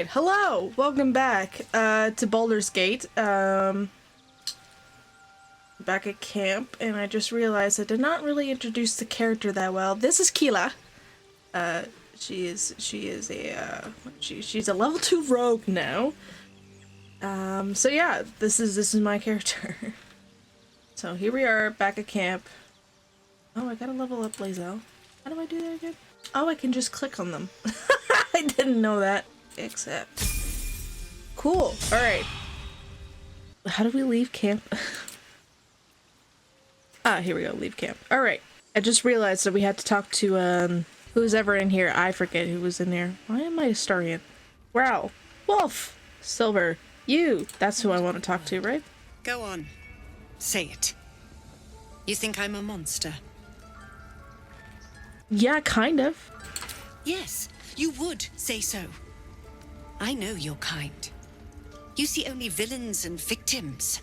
Alright, hello! Welcome back to Baldur's Gate. Back at camp, and I just realized I did not really introduce the character that well. This is Keela. She's a level 2 rogue now. So yeah, this is my character. So here we are, back at camp. Oh, I gotta level up Lae'zel. How do I do that again? Oh, I can just click on them. I didn't know that. Accept. Cool. Alright. How do we leave camp? Here we go. Leave camp. Alright. I just realized that we had to talk to, who's ever in here. I forget who was in there. Why am I a Historian? Wow. Wolf! Silver. You! That's who I want to talk to, right? Go on. Say it. You think I'm a monster? Yeah, kind of. Yes, you would say so. I know your kind. You see only villains and victims.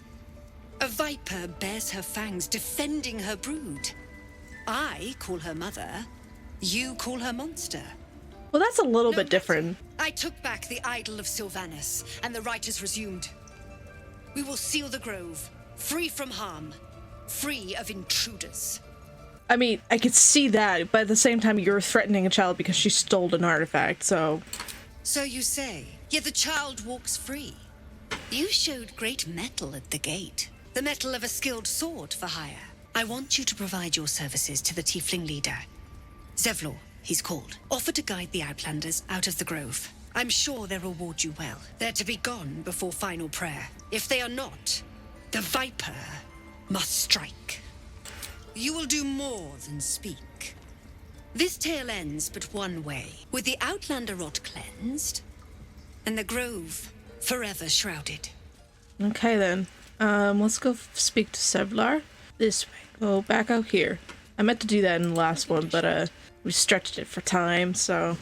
A viper bears her fangs defending her brood. I call her mother. You call her monster. Well, that's a little bit different. I took back the idol of Sylvanas, and the rite is resumed. We will seal the grove, free from harm, free of intruders. I mean, I could see that, but at the same time, you're threatening a child because she stole an artifact, so... So you say, yet the child walks free. You showed great mettle at the gate. The mettle of a skilled sword for hire. I want you to provide your services to the tiefling leader. Zevlor, he's called. Offer to guide the Outlanders out of the grove. I'm sure they'll reward you well. They're to be gone before final prayer. If they are not, the Viper must strike. You will do more than speak. This tale ends but one way, with the Outlander rot cleansed, and the grove forever shrouded. Okay then. Let's go speak to Zevlor. This way. Go back out here. I meant to do that in the last one, but we stretched it for time, so...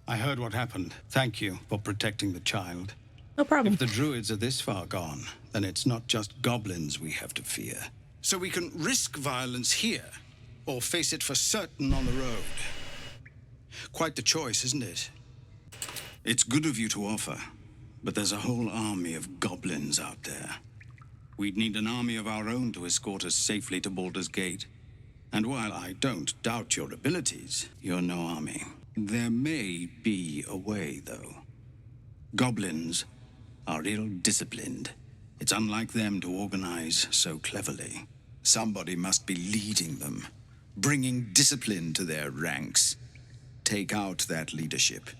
I heard what happened. Thank you for protecting the child. No problem. If the druids are this far gone, then it's not just goblins we have to fear. So we can risk violence here, or face it for certain on the road. Quite the choice, isn't it? It's good of you to offer, but there's a whole army of goblins out there. We'd need an army of our own to escort us safely to Baldur's Gate. And while I don't doubt your abilities, you're no army. There may be a way, though. Goblins are ill-disciplined. It's unlike them to organize so cleverly. Somebody must be leading them, bringing discipline to their ranks. Take out that leadership,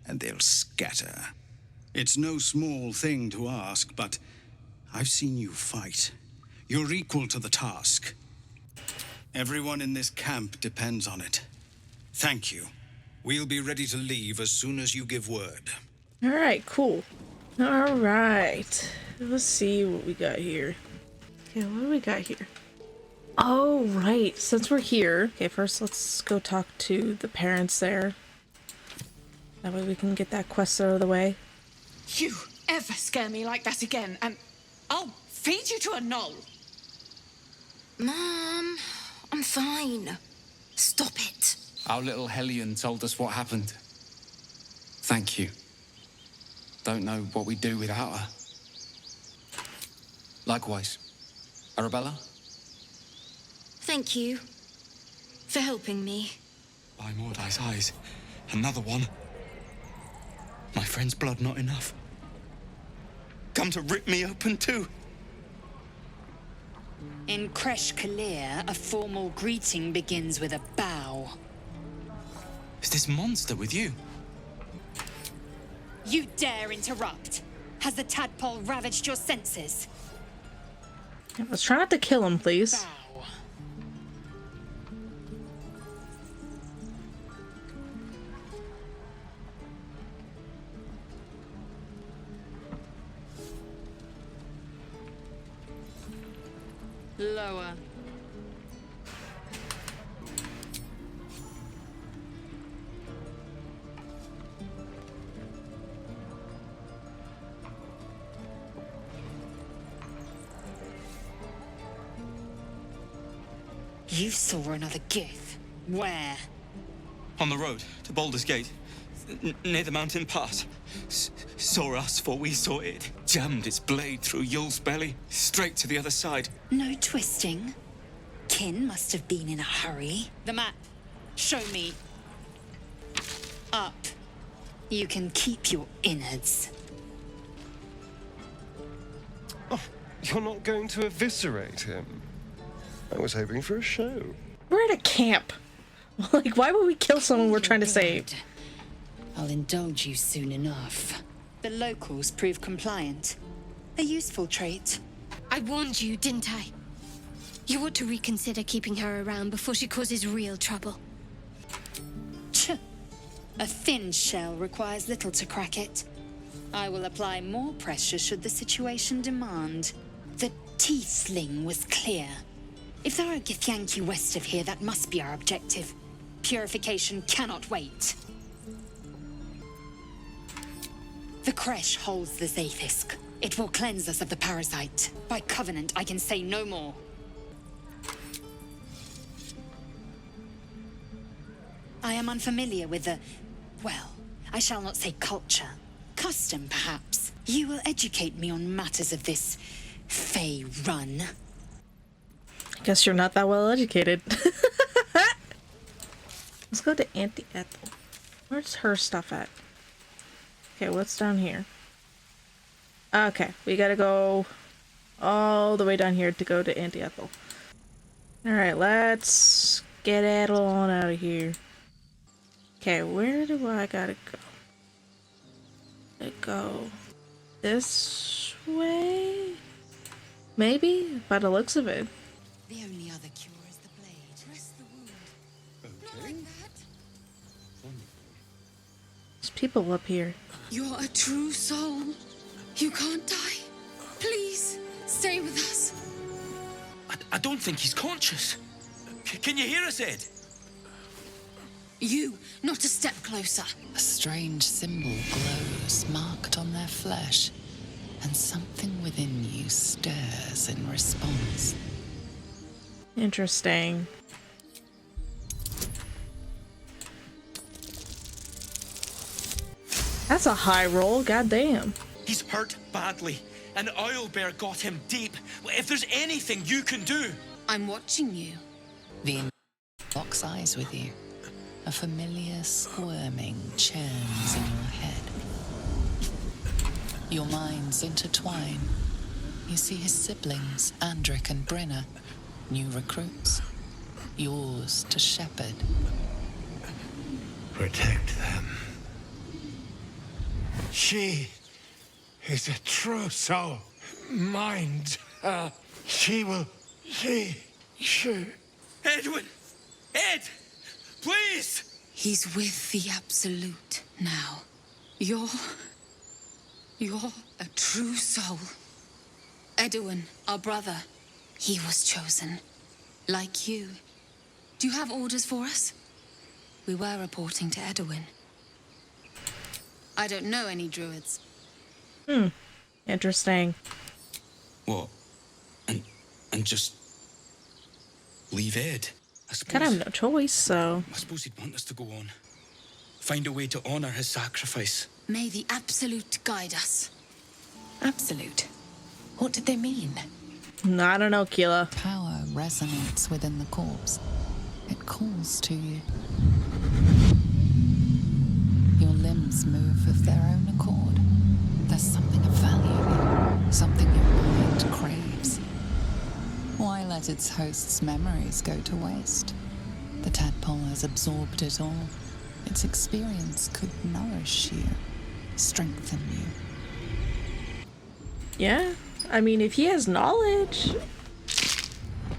and they'll scatter. It's no small thing to ask, but I've seen you fight. You're equal to the task. Everyone in this camp depends on it. Thank you. We'll be ready to leave as soon as you give word. Alright, cool. Alright. Let's see what we got here. Okay, what do we got here? Oh, right. Since we're here... Okay, first let's go talk to the parents there. That way we can get that quest out of the way. You ever scare me like that again, and I'll feed you to a knoll. Mom, I'm fine. Stop it. Our little Hellion told us what happened. Thank you. Don't know what we'd do without her. Likewise. Arabella? Thank you for helping me. By Mordai's eyes, another one. My friend's blood not enough. Come to rip me open too. In Kresh Kalir, a formal greeting begins with a bow. Is this monster with you? You dare interrupt? Has the tadpole ravaged your senses? Yeah, let's try not to kill him, please. Bow. Lower. You saw another gith. Where? On the road to Baldur's Gate. near the mountain pass. Saw us for we saw it. Jammed its blade through Yul's belly, straight to the other side. No twisting. Kin must have been in a hurry. The map. Show me. Up. You can keep your innards. Oh, you're not going to eviscerate him? I was hoping for a show. We're at a camp. Like, why would we kill someone we're trying to save? I'll indulge you soon enough. The locals prove compliant. A useful trait. I warned you, didn't I? You ought to reconsider keeping her around before she causes real trouble. Tch. A thin shell requires little to crack it. I will apply more pressure should the situation demand. The tiefling was clear. If there are Githyanki west of here, that must be our objective. Purification cannot wait. The creche holds the Zaithisk. It will cleanse us of the parasite. By covenant, I can say no more. I am unfamiliar with the... well, I shall not say culture. Custom, perhaps. You will educate me on matters of this... Fey run. Guess you're not that well educated. Let's go to Auntie Ethel. Where's her stuff at? Okay, what's down here? Okay, we gotta go all the way down here to go to Auntie Ethel. Alright, let's get Ethel on out of here. Okay, where do I gotta go? Go this way? Maybe? By the looks of it. The only other cure is the blade. Rest the wound. Okay. Not like that. There's people up here. You're a true soul. You can't die. Please, stay with us. I don't think he's conscious. Can you hear us, Ed? You, not a step closer. A strange symbol glows, marked on their flesh, and something within you stirs in response. Interesting. That's a high roll, goddamn. He's hurt badly. An owlbear got him deep. If there's anything you can do... I'm watching you. The locks eyes with you. A familiar squirming churns in your head. Your minds intertwine. You see his siblings, Andric and Brenna, new recruits. Yours to shepherd. Protect them. She is a true soul. Mind her. She will... She... Edwin! Ed! Please! He's with the Absolute now. You're a true soul. Edwin, our brother, he was chosen. Like you. Do you have orders for us? We were reporting to Edwin. I don't know any druids. Interesting. What? And just... leave Ed? I suppose... Kind of no choice, so... I suppose he'd want us to go on. Find a way to honor his sacrifice. May the Absolute guide us. Absolute. What did they mean? I don't know, Keela. Power resonates within the corpse. It calls to you. Your limbs move of their own accord. There's something of value, something your mind craves. Why let its host's memories go to waste? The tadpole has absorbed it all. Its experience could nourish you, strengthen you. Yeah, I mean, if he has knowledge...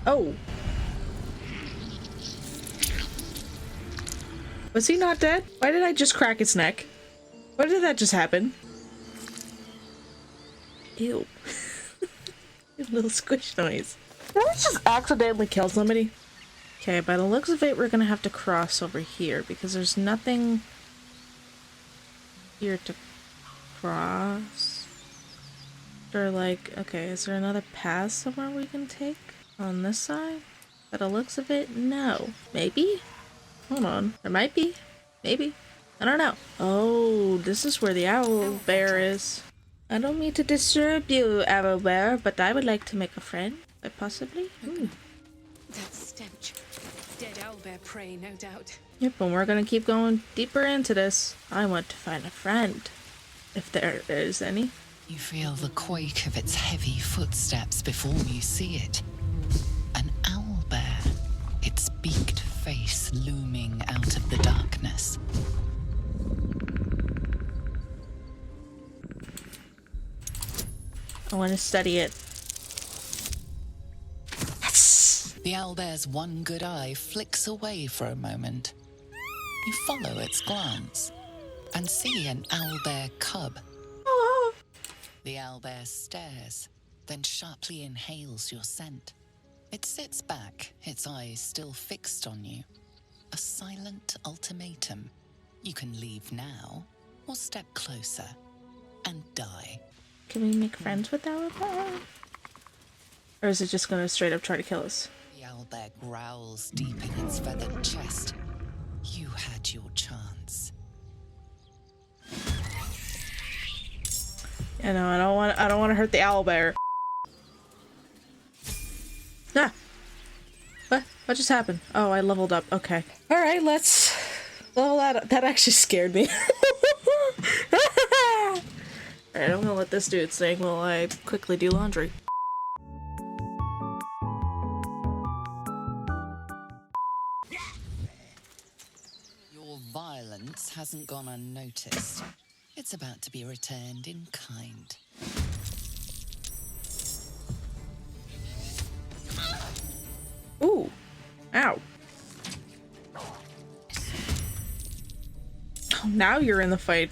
Oh. Was he not dead? Why did I just crack its neck? Why did that just happen? Ew. Little squish noise. Did I just accidentally kill somebody? Okay, by the looks of it, we're gonna have to cross over here because there's nothing here to cross. Or like, okay, is there another path somewhere we can take on this side? By the looks of it, no. Maybe? Hold on. There might be. Maybe. I don't know. Oh, this is where the owl bear is. I don't mean to disturb you, owl bear, but I would like to make a friend, possibly. Ooh. That stench. Dead owlbear prey, no doubt. Yep, and we're gonna keep going deeper into this. I want to find a friend, if there is any. You feel the quake of its heavy footsteps before you see it. An owlbear, its beaked face looming out of the darkness. I want to study it. Yes! The owlbear's one good eye flicks away for a moment. You follow its glance and see an owlbear cub. Oh. The owlbear stares, then sharply inhales your scent. It sits back, its eyes still fixed on you. A silent ultimatum. You can leave now, or step closer and die. Can we make friends with our bear? Or is it just gonna straight up try to kill us? The owlbear growls deep in its feathered chest. You had your chance. Yeah, no, I don't want to hurt the owlbear. Ah! What just happened? Oh, I leveled up. Okay. Alright, let's level that up. That actually scared me. Alright, I'm gonna let this do its thing while I quickly do laundry. Your violence hasn't gone unnoticed. It's about to be returned in kind. Ooh. Ow. Oh, now you're in the fight.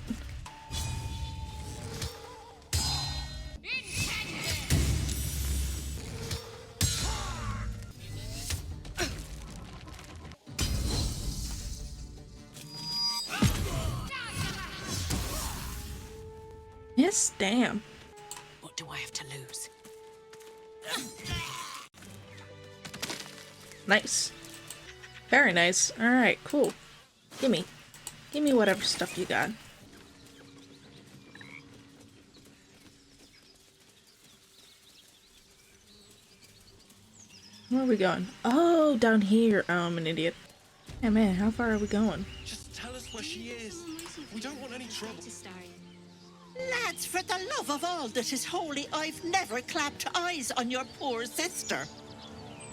Yes, damn. What do I have to lose? Nice. Very nice. Alright, cool. Gimme whatever stuff you got. Where are we going? Oh, down here. Oh, I'm an idiot. Hey man, how far are we going? Just tell us where she is. We don't want any trouble. Lads, for the love of all that is holy, I've never clapped eyes on your poor sister.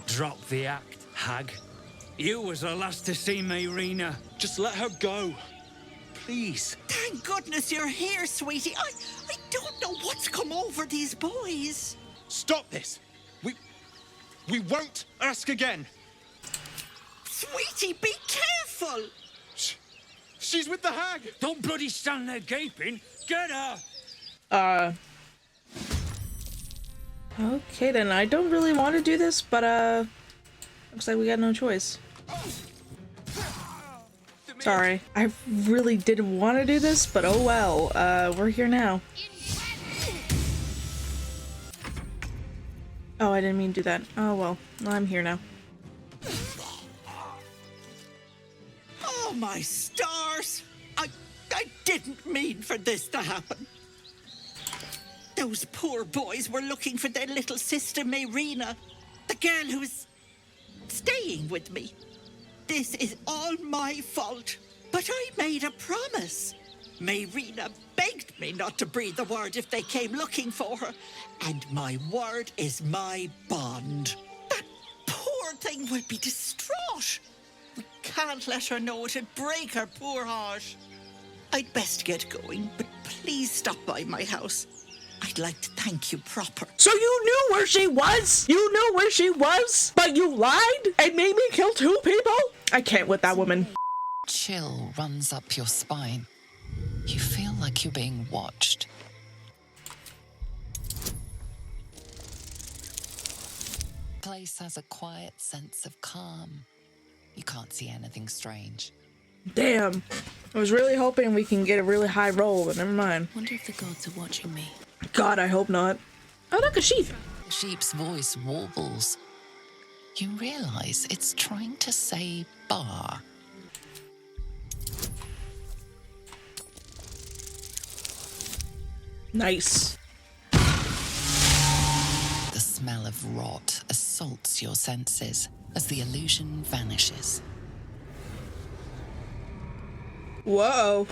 Drop the act, hag. You was the last to see Mayrina. Just let her go. Please. Thank goodness you're here, sweetie. I don't know what's come over these boys. Stop this. We won't ask again. Sweetie, be careful. She's with the hag. Don't bloody stand there gaping. Get her. Okay then, I don't really want to do this, but looks like we got no choice. Sorry, I really didn't want to do this, but oh well, we're here now. Oh, I didn't mean to do that. Oh well, I'm here now. Oh my stars! I didn't mean for this to happen. Those poor boys were looking for their little sister Mayrina, the girl who was staying with me. This is all my fault, but I made a promise. Mayrina begged me not to breathe a word if they came looking for her, and my word is my bond. That poor thing will be distraught. We can't let her know, it'd break her poor heart. I'd best get going, but please stop by my house. I'd like to thank you proper. So you knew where she was? You knew where she was? But you lied and made me kill 2 people? I can't with that woman. Chill runs up your spine. You feel like you're being watched. The place has a quiet sense of calm. You can't see anything strange. Damn. I was really hoping we can get a really high roll, but never mind. Wonder if the gods are watching me. God, I hope not. Oh, look, a sheep. The sheep's voice warbles. You realize it's trying to say bar. Nice. The smell of rot assaults your senses as the illusion vanishes. Whoa.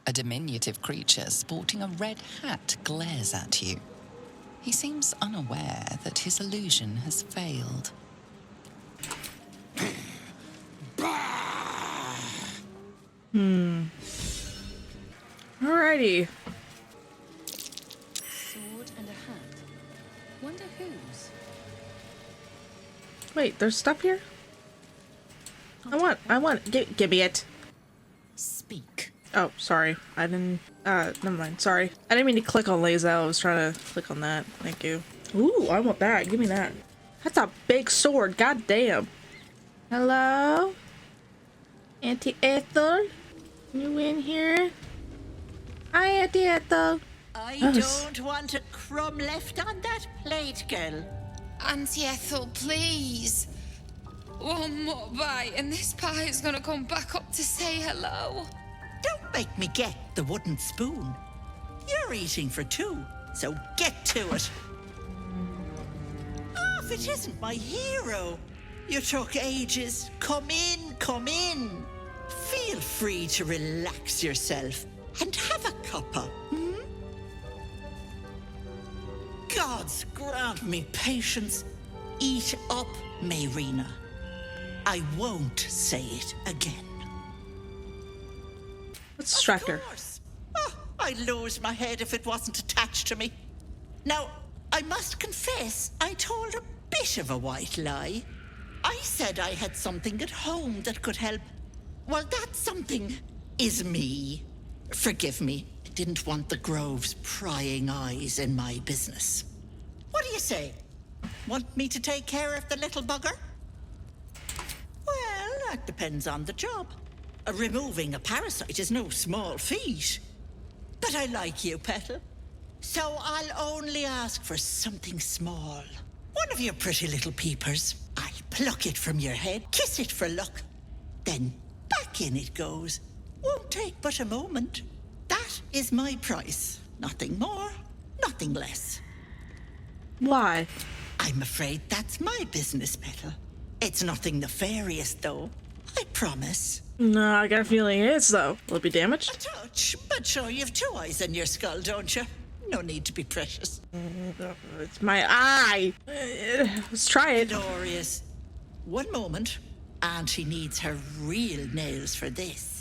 A diminutive creature sporting a red hat glares at you. He seems unaware that his illusion has failed. Alrighty. Sword and a hat. Wonder whose? Wait, there's stuff here? I want, give me it. Speak. Oh, sorry. I didn't, never mind. Sorry. I didn't mean to click on Lazel. I was trying to click on that. Thank you. Ooh, I want that. Give me that. That's a big sword. God damn. Hello? Auntie Ethel? You in here? Hi, Auntie Ethel. I don't want a crumb left on that plate, girl. Auntie Ethel, please. One more bite and this pie is gonna come back up to say hello. Don't make me get the wooden spoon. You're eating for two, so get to it. Oh, if it isn't my hero. You took ages. Come in, come in. Feel free to relax yourself and have a cuppa, hmm? Gods grant me patience. Eat up, Mayrina. I won't say it again. Let's distract her. Oh, I'd lose my head if it wasn't attached to me. Now, I must confess, I told a bit of a white lie. I said I had something at home that could help. Well, that something is me. Forgive me, I didn't want the Grove's prying eyes in my business. What do you say? Want me to take care of the little bugger? Well, that depends on the job. Removing a parasite is no small feat. But I like you, Petal. So I'll only ask for something small. One of your pretty little peepers. I'll pluck it from your head, kiss it for luck. Then back in it goes. Won't take but a moment. That is my price. Nothing more, nothing less. Why? I'm afraid that's my business, Petal. It's nothing nefarious, though. I promise. No, I got a feeling it is, though. Will it be A damaged? touch, but sure, you've two eyes in your skull, don't you? No need to be precious. It's my eye. Let's try it. Glorious. One moment. And she needs her real nails for this.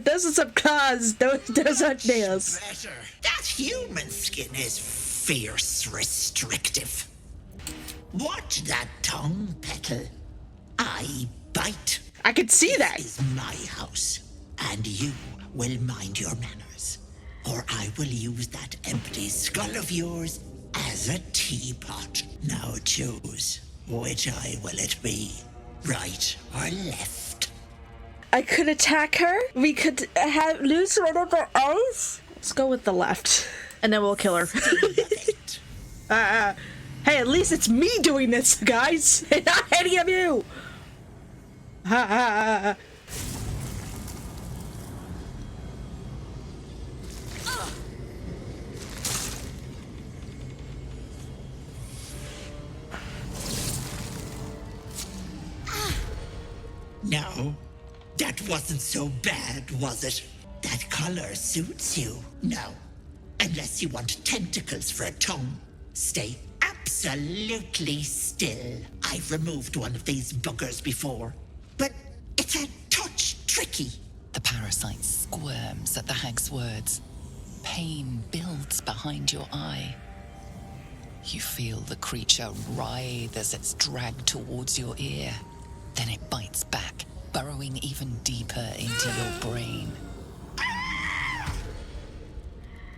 Those are some claws. Those are nails. Better. That human skin is fierce restrictive. Watch that tongue, Petal. I bite. I could see that. This is my house, and you will mind your manners, or I will use that empty skull of yours as a teapot. Now choose. Which eye will it be? Right or left? I could attack her. We could lose one of her eyes. Let's go with the left, and then we'll kill her. Hey, at least it's me doing this, guys, and not any of you. No, that wasn't so bad, was it? That color suits you. No, unless you want tentacles for a tongue. Stay absolutely still. I've removed one of these buggers before, but it's a touch tricky. The parasite squirms at the hag's words. Pain builds behind your eye. You feel the creature writhe as it's dragged towards your ear. Then it bites back, burrowing even deeper into your brain.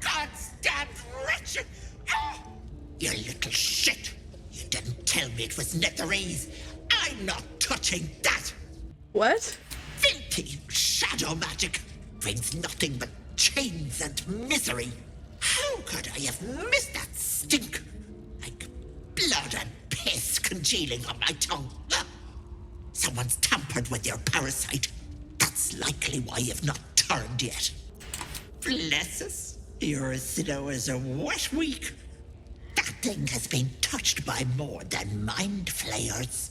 God's damn wretched! You little shit! You didn't tell me it was Netherese. I'm not touching that. What? Filthy shadow magic brings nothing but chains and misery. How could I have missed that stink? Like blood and piss congealing on my tongue. Someone's tampered with your parasite. That's likely why you've not turned yet. Bless us, you're as slow as a wet week. That thing has been touched by more than mind flayers.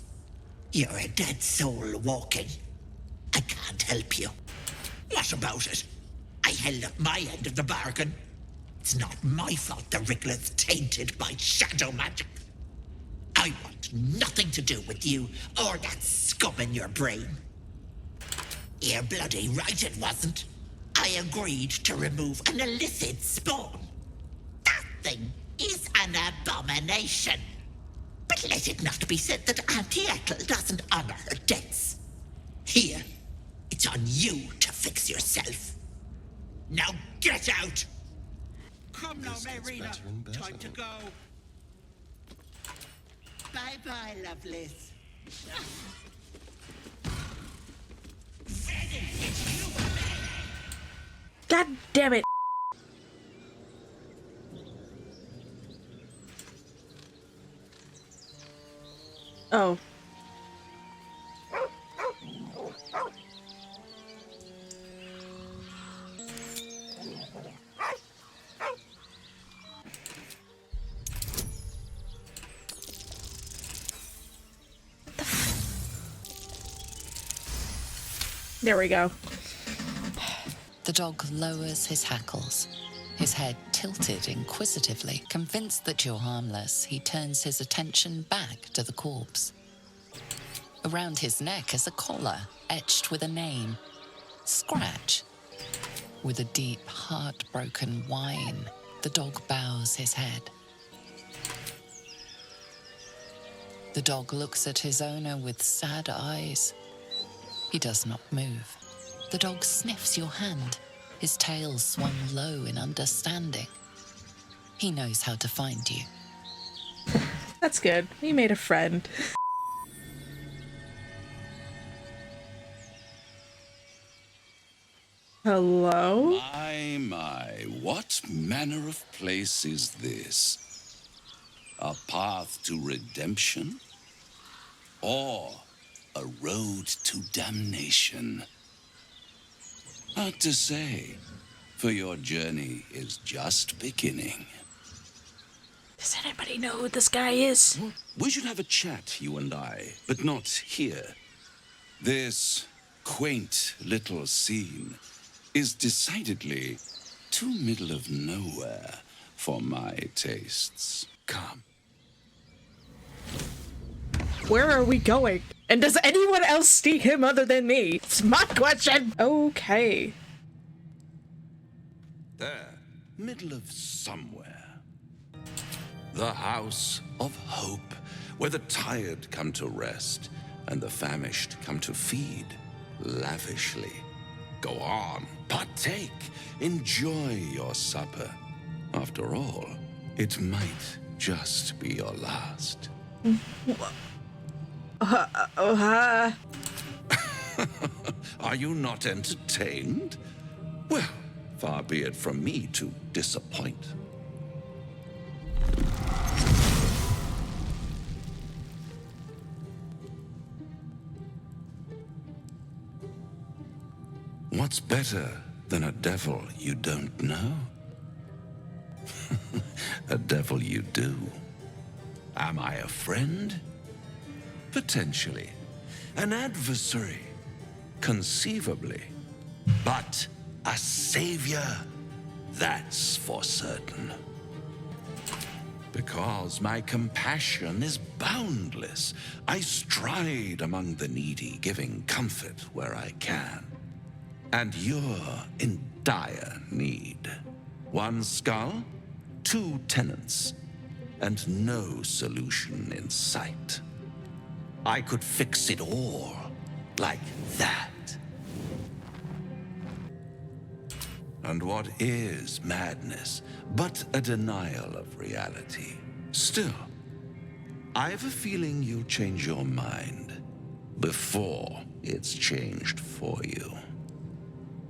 You're a dead soul walking. I can't help you. What about it? I held up my end of the bargain. It's not my fault the Ricklet's tainted by shadow magic. I want nothing to do with you or that scum in your brain. You're bloody right it wasn't. I agreed to remove an illicit spawn. That thing is an abomination. But let it not be said that Auntie Ethel doesn't honor her debts. Here, it's on you to fix yourself. Now get out! Come now, Marina. Time to go. Bye-bye, Lovelace. God damn it. Oh. There we go. The dog lowers his hackles, his head tilted inquisitively. Convinced that you're harmless, he turns his attention back to the corpse. Around his neck is a collar etched with a name, Scratch. With a deep, heartbroken whine, the dog bows his head. The dog looks at his owner with sad eyes. He does not move. The dog sniffs your hand, his tail swung low in understanding. He knows how to find you. That's good. He made a friend. Hello? My, what manner of place is this? A path to redemption? Or a road to damnation? Hard to say, for your journey is just beginning. Does anybody know who this guy is? We should have a chat, you and I, but not here. This quaint little scene is decidedly too middle of nowhere for my tastes. Come. Where are we going? And does anyone else see him other than me? It's my question! Okay. There, middle of somewhere. The House of Hope, where the tired come to rest and the famished come to feed lavishly. Go on, partake, enjoy your supper. After all, it might just be your last. Are you not entertained? Well, far be it from me to disappoint. What's better than a devil you don't know? A devil you do. Am I a friend? Potentially. An adversary? Conceivably. But a savior? That's for certain. Because my compassion is boundless. I stride among the needy, giving comfort where I can. And you're in dire need. One skull, 2 tenants, and no solution in sight. I could fix it all like that. And what is madness but a denial of reality? Still, I have a feeling you'll change your mind before it's changed for you.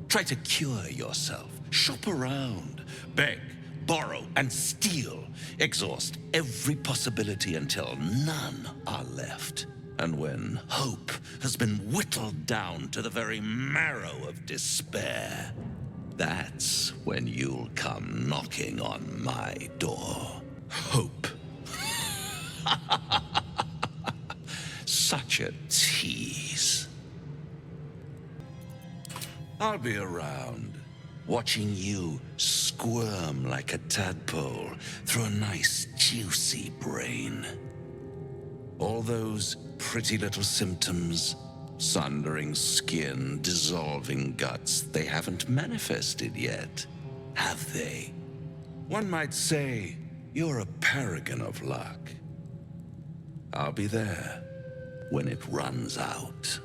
Try to cure yourself. Shop around. Beg, borrow, and steal. Exhaust every possibility until none are left. And when hope has been whittled down to the very marrow of despair, that's when you'll come knocking on my door. Hope. Such a tease. I'll be around, watching you squirm like a tadpole through a nice, juicy brain. All those pretty little symptoms, sundering skin, dissolving guts, they haven't manifested yet, have they? One might say you're a paragon of luck. I'll be there when it runs out.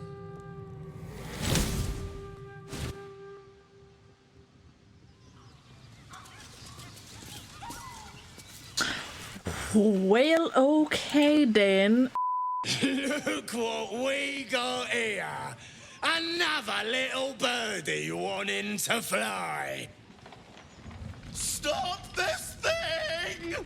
Well, okay then. Look what we got here. Another little birdie wanting to fly. Stop this thing!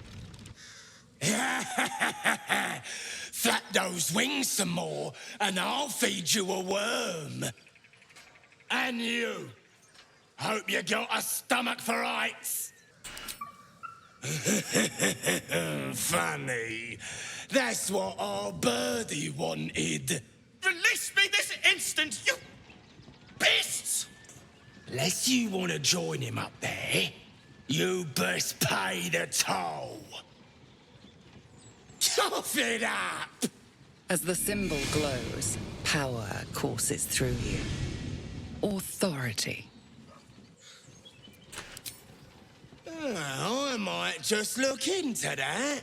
Flap those wings some more, and I'll feed you a worm. And you. Hope you got a stomach for heights. Funny. That's what our birdie wanted. Release me this instant, you beasts! Unless you want to join him up there, you best pay the toll. Cough it up! As the symbol glows, power courses through you. Authority. I might just look into that.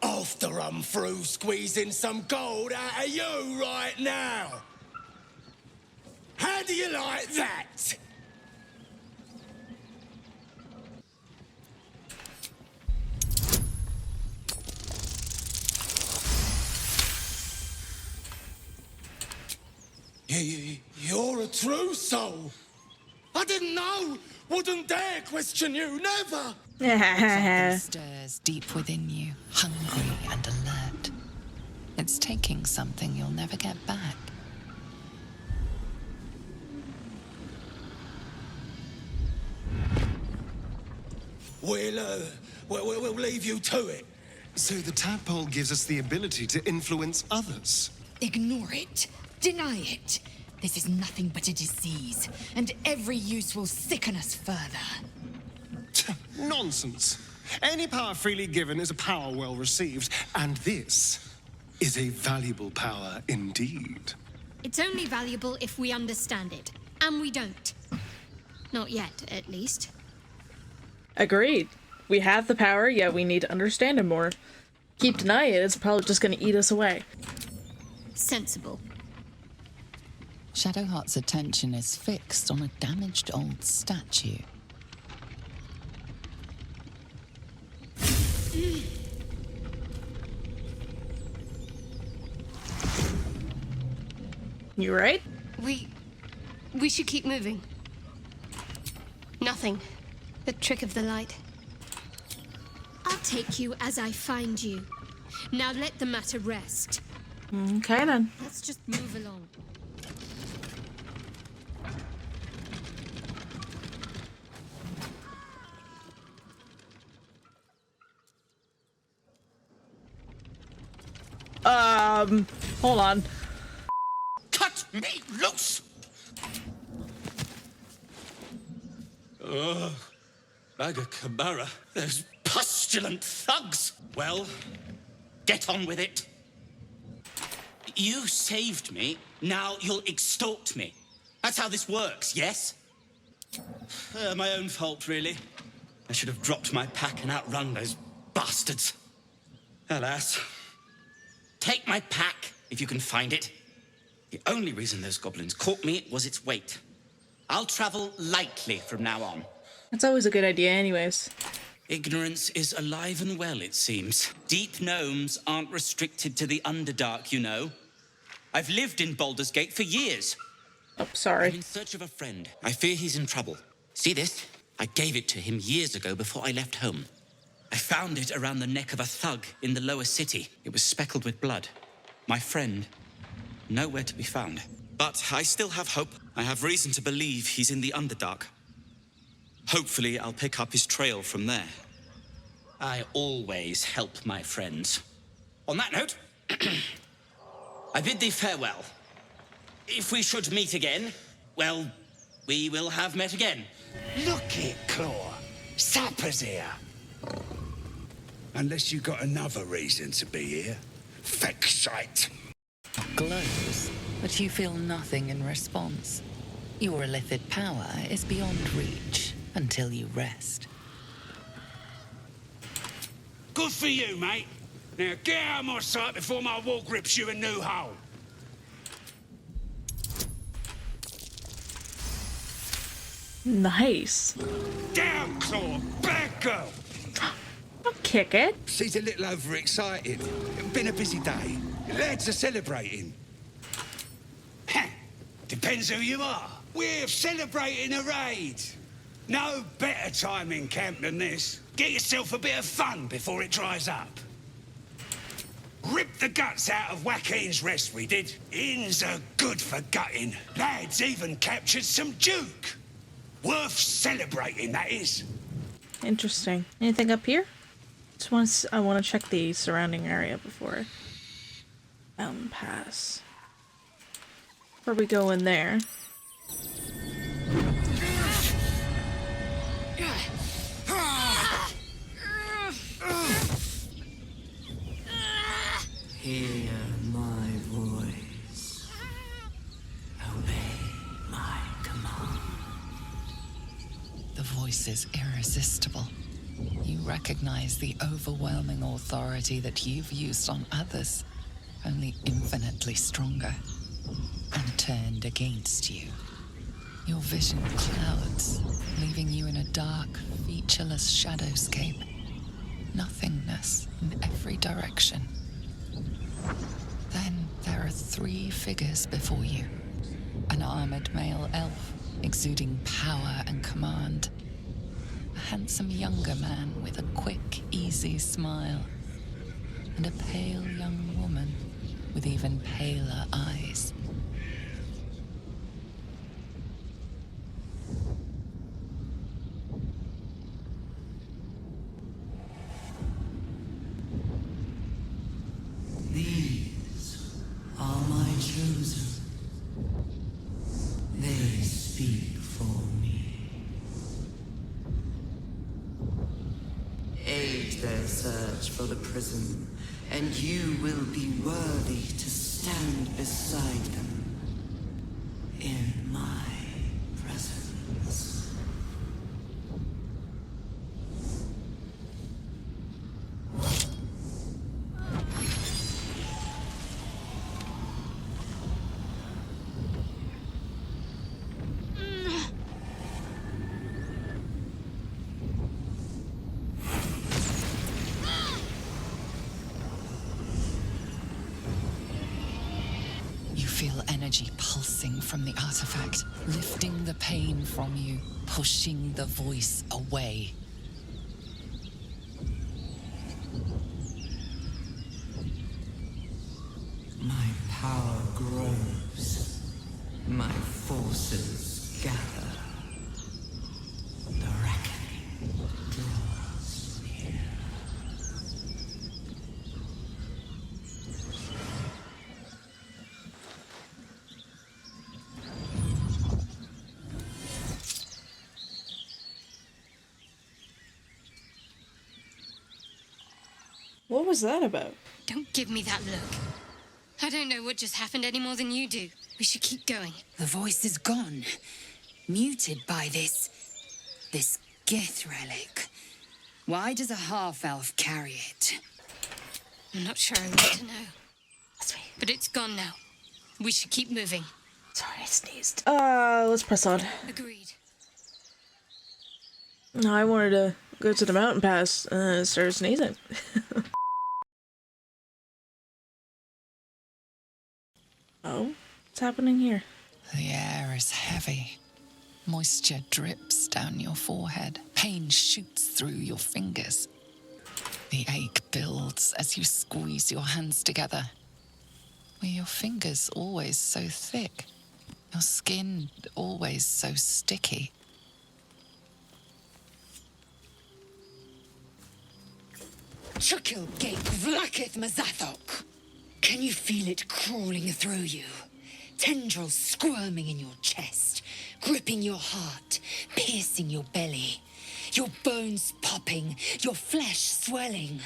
After I'm through squeezing some gold out of you right now. How do you like that? You're a true soul. I didn't know. Wouldn't dare question you, never. Something stirs deep within you, hungry and alert. It's taking something you'll never get back. We'll leave you to it. So the tadpole gives us the ability to influence others. Ignore it. Deny it. This is nothing but a disease, and every use will sicken us further. Nonsense. Any power freely given is a power well received, and this is a valuable power indeed. It's only valuable if we understand it, and we don't. Not yet, at least. Agreed. We have the power, yet we need to understand it more. Keep denying it, it's probably just gonna eat us away. Sensible. Shadowheart's attention is fixed on a damaged old statue. You right? We should keep moving. Nothing. The trick of the light. I'll take you as I find you. Now let the matter rest. Okay then. Let's just move along. Hold on. Cut me loose! Ugh. Bagakabara, those pustulant thugs! Well, get on with it. You saved me, now you'll extort me. That's how this works, yes? My own fault, really. I should have dropped my pack and outrun those bastards. Alas. Take my pack, if you can find it. The only reason those goblins caught me was its weight. I'll travel lightly from now on. That's always a good idea anyways. Ignorance is alive and well, it seems. Deep gnomes aren't restricted to the Underdark, you know. I've lived in Baldur's Gate for years. Oh, sorry. I'm in search of a friend. I fear he's in trouble. See this? I gave it to him years ago before I left home. I found it around the neck of a thug in the lower city. It was speckled with blood. My friend, nowhere to be found. But I still have hope. I have reason to believe he's in the Underdark. Hopefully, I'll pick up his trail from there. I always help my friends. On that note, I bid thee farewell. If we should meet again, well, we will have met again. Look it, Claw. Sapper's here. Unless you got another reason to be here. Fexite. Glows, but you feel nothing in response. Your illithid power is beyond reach until you rest. Good for you, mate. Now get out of my sight before my wall grips you a new hole. Nice. Down, Claw. Bad girl. I'll kick it. She's a little overexcited. Been a busy day. Lads are celebrating. Depends who you are. We're celebrating a raid. No better time in camp than this. Get yourself a bit of fun before it dries up. Ripped the guts out of Joaquin's rest, we did. Inns are good for gutting. Lads even captured some Duke. Worth celebrating, that is. Interesting. Anything up here? I want to check the surrounding area before. Pass. Before we go in there. Hear my voice. Obey my command. The voice is irresistible. You recognize the overwhelming authority that you've used on others, only infinitely stronger, and turned against you. Your vision clouds, leaving you in a dark, featureless shadowscape. Nothingness in every direction. Then there are 3 figures before you. An armored male elf, exuding power and command. A handsome younger man with a quick, easy smile. And a pale young woman with even paler eyes. These are my chosen. They speak for me. Aid their search for the prison, and you will be worthy to stand beside them in my presence. Feel energy pulsing from the artifact, lifting the pain from you, pushing the voice away. My power grows. My forces gather. The reckoning draws near. What was that about? Don't give me that look. I don't know what just happened any more than you do. We should keep going. The voice is gone. Muted by this Gith relic. Why does a half-elf carry it? I'm not sure I want to know. But it's gone now. We should keep moving. Sorry, I sneezed. Let's press on. Agreed. No, I wanted to go to the mountain pass and start sneezing. Oh, what's happening here? The air is heavy. Moisture drips down your forehead. Pain shoots through your fingers. The ache builds as you squeeze your hands together. Were your fingers always so thick? Your skin always so sticky? Chukil Gate Vlakith Mazathok. Can you feel it crawling through you? Tendrils squirming in your chest, gripping your heart, piercing your belly. Your bones popping, your flesh swelling.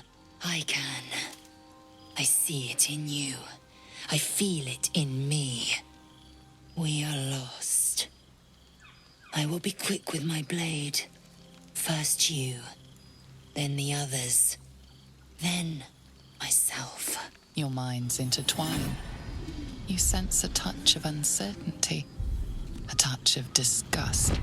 I can. I see it in you. I feel it in me. We are lost. I will be quick with my blade. First you, then the others, then myself. Your minds intertwine. You sense a touch of uncertainty, a touch of disgust.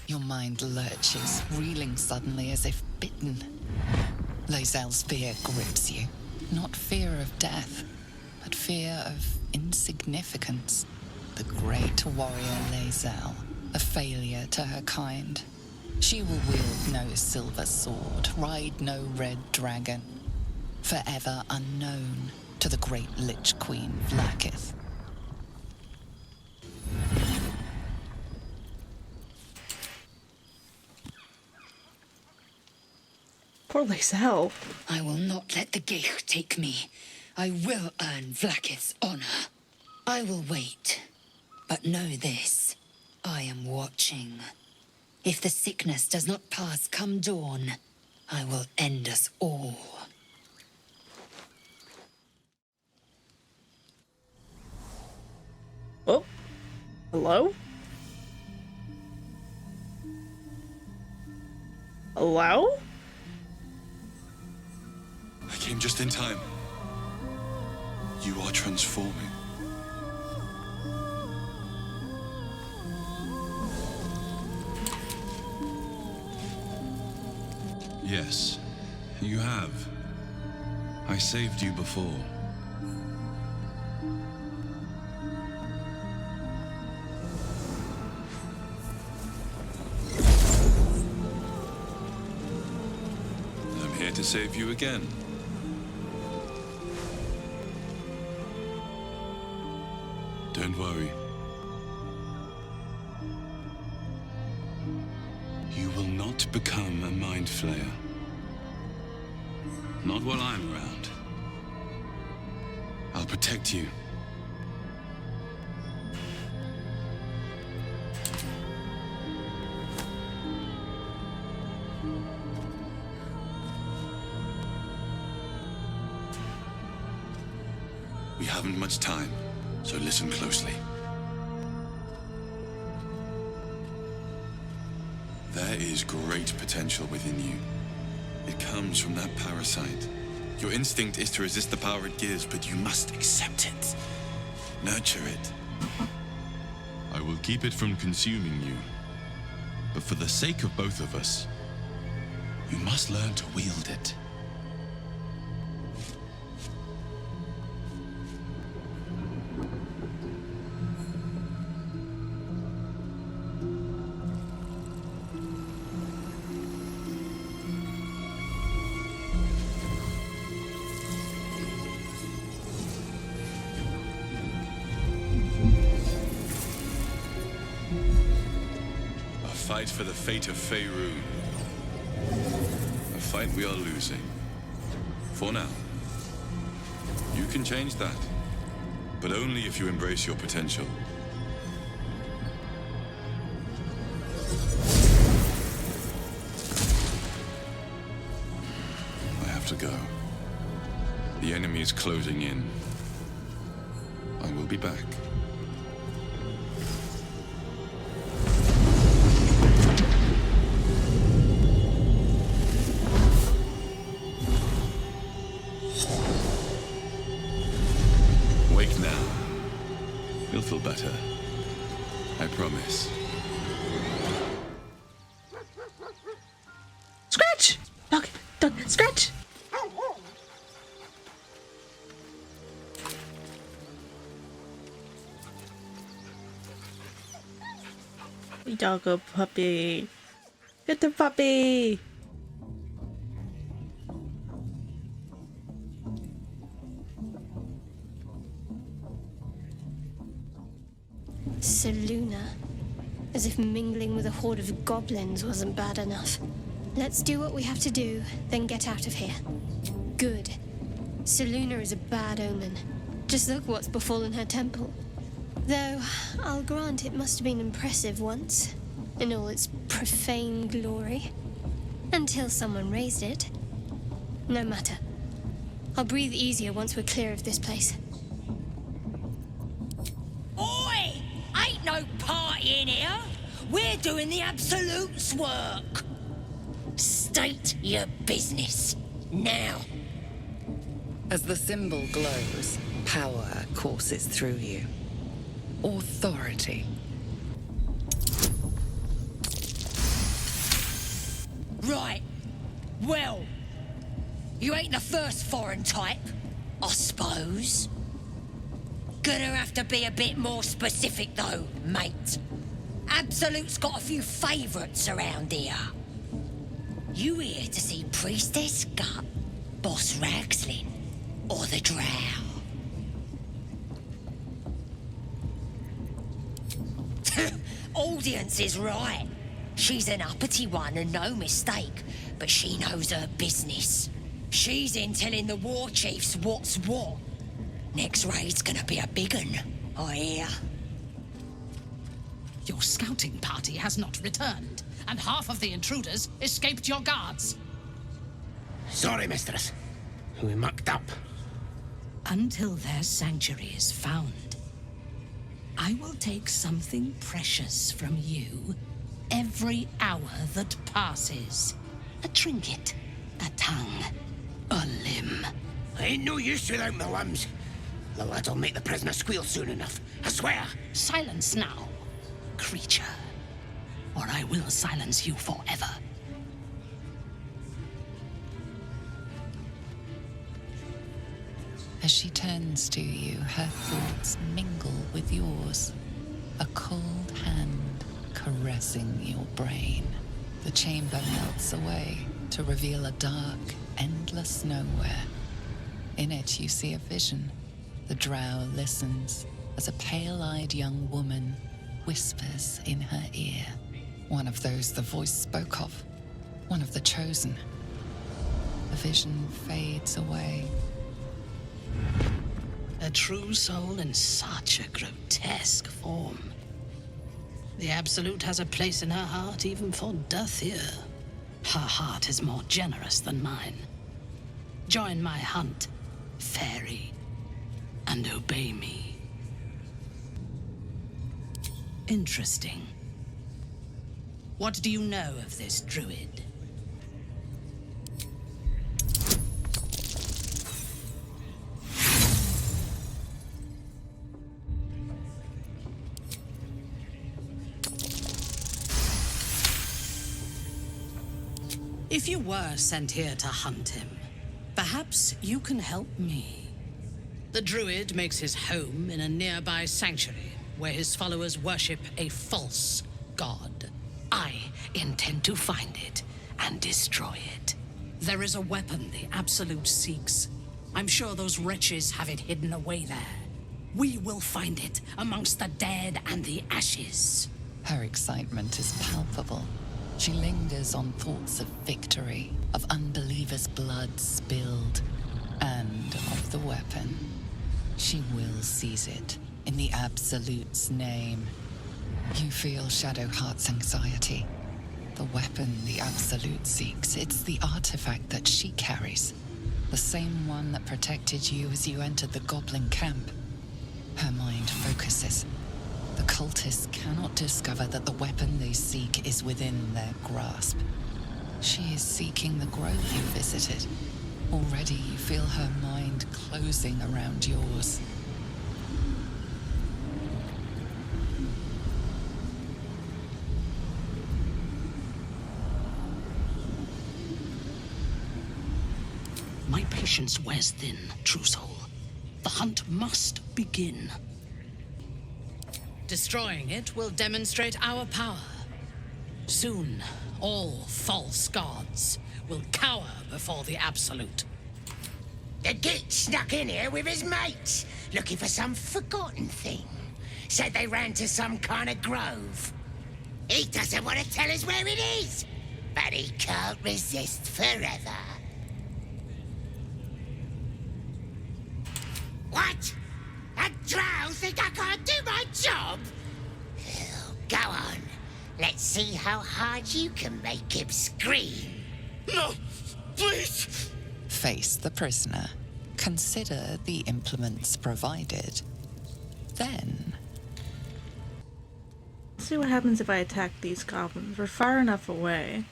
Your mind lurches, reeling suddenly as if bitten. Lae'zel's fear grips you. Not fear of death, but fear of insignificance. The great warrior Lae'zel, a failure to her kind. She will wield no silver sword, ride no red dragon. Forever unknown to the great Lich Queen Vlakith. Poor Lae'zel. I will not let the Geich take me. I will earn Vlakith's honor. I will wait. But know this. I am watching. If the sickness does not pass come dawn, I will end us all. Oh, hello? Hello? I came just in time. You are transforming. Yes, you have. I saved you before. I'm here to save you again. Don't worry. You will not become a mind flayer. Not while I'm around. I'll protect you. We haven't much time, so listen closely. There is great potential within you. It comes from that parasite. Your instinct is to resist the power it gives, but you must accept it. Nurture it. I will keep it from consuming you. But for the sake of both of us, you must learn to wield it. Fight for the fate of Faerun. A fight we are losing. For now. You can change that. But only if you embrace your potential. I have to go. The enemy is closing in. I will be back. You'll feel better. I promise. Doggo puppy. Get the puppy. Seluna. As if mingling with a horde of goblins wasn't bad enough. Let's do what we have to do, then get out of here. Good. Seluna is a bad omen. Just look what's befallen her temple. Though, I'll grant it must have been impressive once, in all its profane glory. Until someone raised it. No matter. I'll breathe easier once we're clear of this place. Oi! Ain't no party in here. We're doing the Absolute's work. State your business. Now. As the symbol glows, power courses through you. Authority. Right. Well, you ain't the first foreign type, I suppose. Gonna have to be a bit more specific though, mate. Absolute's got a few favourites around here. You here to see Priestess Gut, Boss Ragslin, or the Drow? Audience is right. She's an uppity one and no mistake, but she knows her business. She's in telling the war chiefs what's what. Next raid's gonna be a big un, I hear. Your scouting party has not returned, and half of the intruders escaped your guards. Sorry, mistress. We mucked up. Until their sanctuary is found, I will take something precious from you every hour that passes. A trinket, a tongue, a limb. I ain't no use without my limbs. The lad'll make the prisoner squeal soon enough, I swear. Silence now, creature, or I will silence you forever. As she turns to you, her thoughts mingle with yours. A cold hand caressing your brain. The chamber melts away to reveal a dark, endless nowhere. In it, you see a vision. The drow listens as a pale-eyed young woman whispers in her ear. One of those the voice spoke of. One of the chosen. The vision fades away. A true soul in such a grotesque form. The Absolute has a place in her heart even for Dathir. Her heart is more generous than mine. Join my hunt, fairy, and obey me. Interesting. What do you know of this druid? If you were sent here to hunt him, perhaps you can help me. The druid makes his home in a nearby sanctuary where his followers worship a false god. I intend to find it and destroy it. There is a weapon the Absolute seeks. I'm sure those wretches have it hidden away there. We will find it amongst the dead and the ashes. Her excitement is palpable. She lingers on thoughts of victory, of unbelievers' blood spilled, and of the weapon. She will seize it, in the Absolute's name. You feel Shadowheart's anxiety. The weapon the Absolute seeks, it's the artifact that she carries. The same one that protected you as you entered the Goblin camp. Her mind focuses. The cultists cannot discover that the weapon they seek is within their grasp. She is seeking the grove you visited. Already you feel her mind closing around yours. My patience wears thin, true soul. The hunt must begin. Destroying it will demonstrate our power, Soon, all false gods will cower before the Absolute. The geek snuck in here with his mates, looking for some forgotten thing. Said they ran to some kind of grove. He doesn't want to tell us where it is, but he can't resist forever. What? A drow think I can't do my job? Go on. Let's see how hard you can make him scream. No! Please! Face the prisoner. Consider the implements provided. Then... Let's see what happens if I attack these goblins. We're far enough away.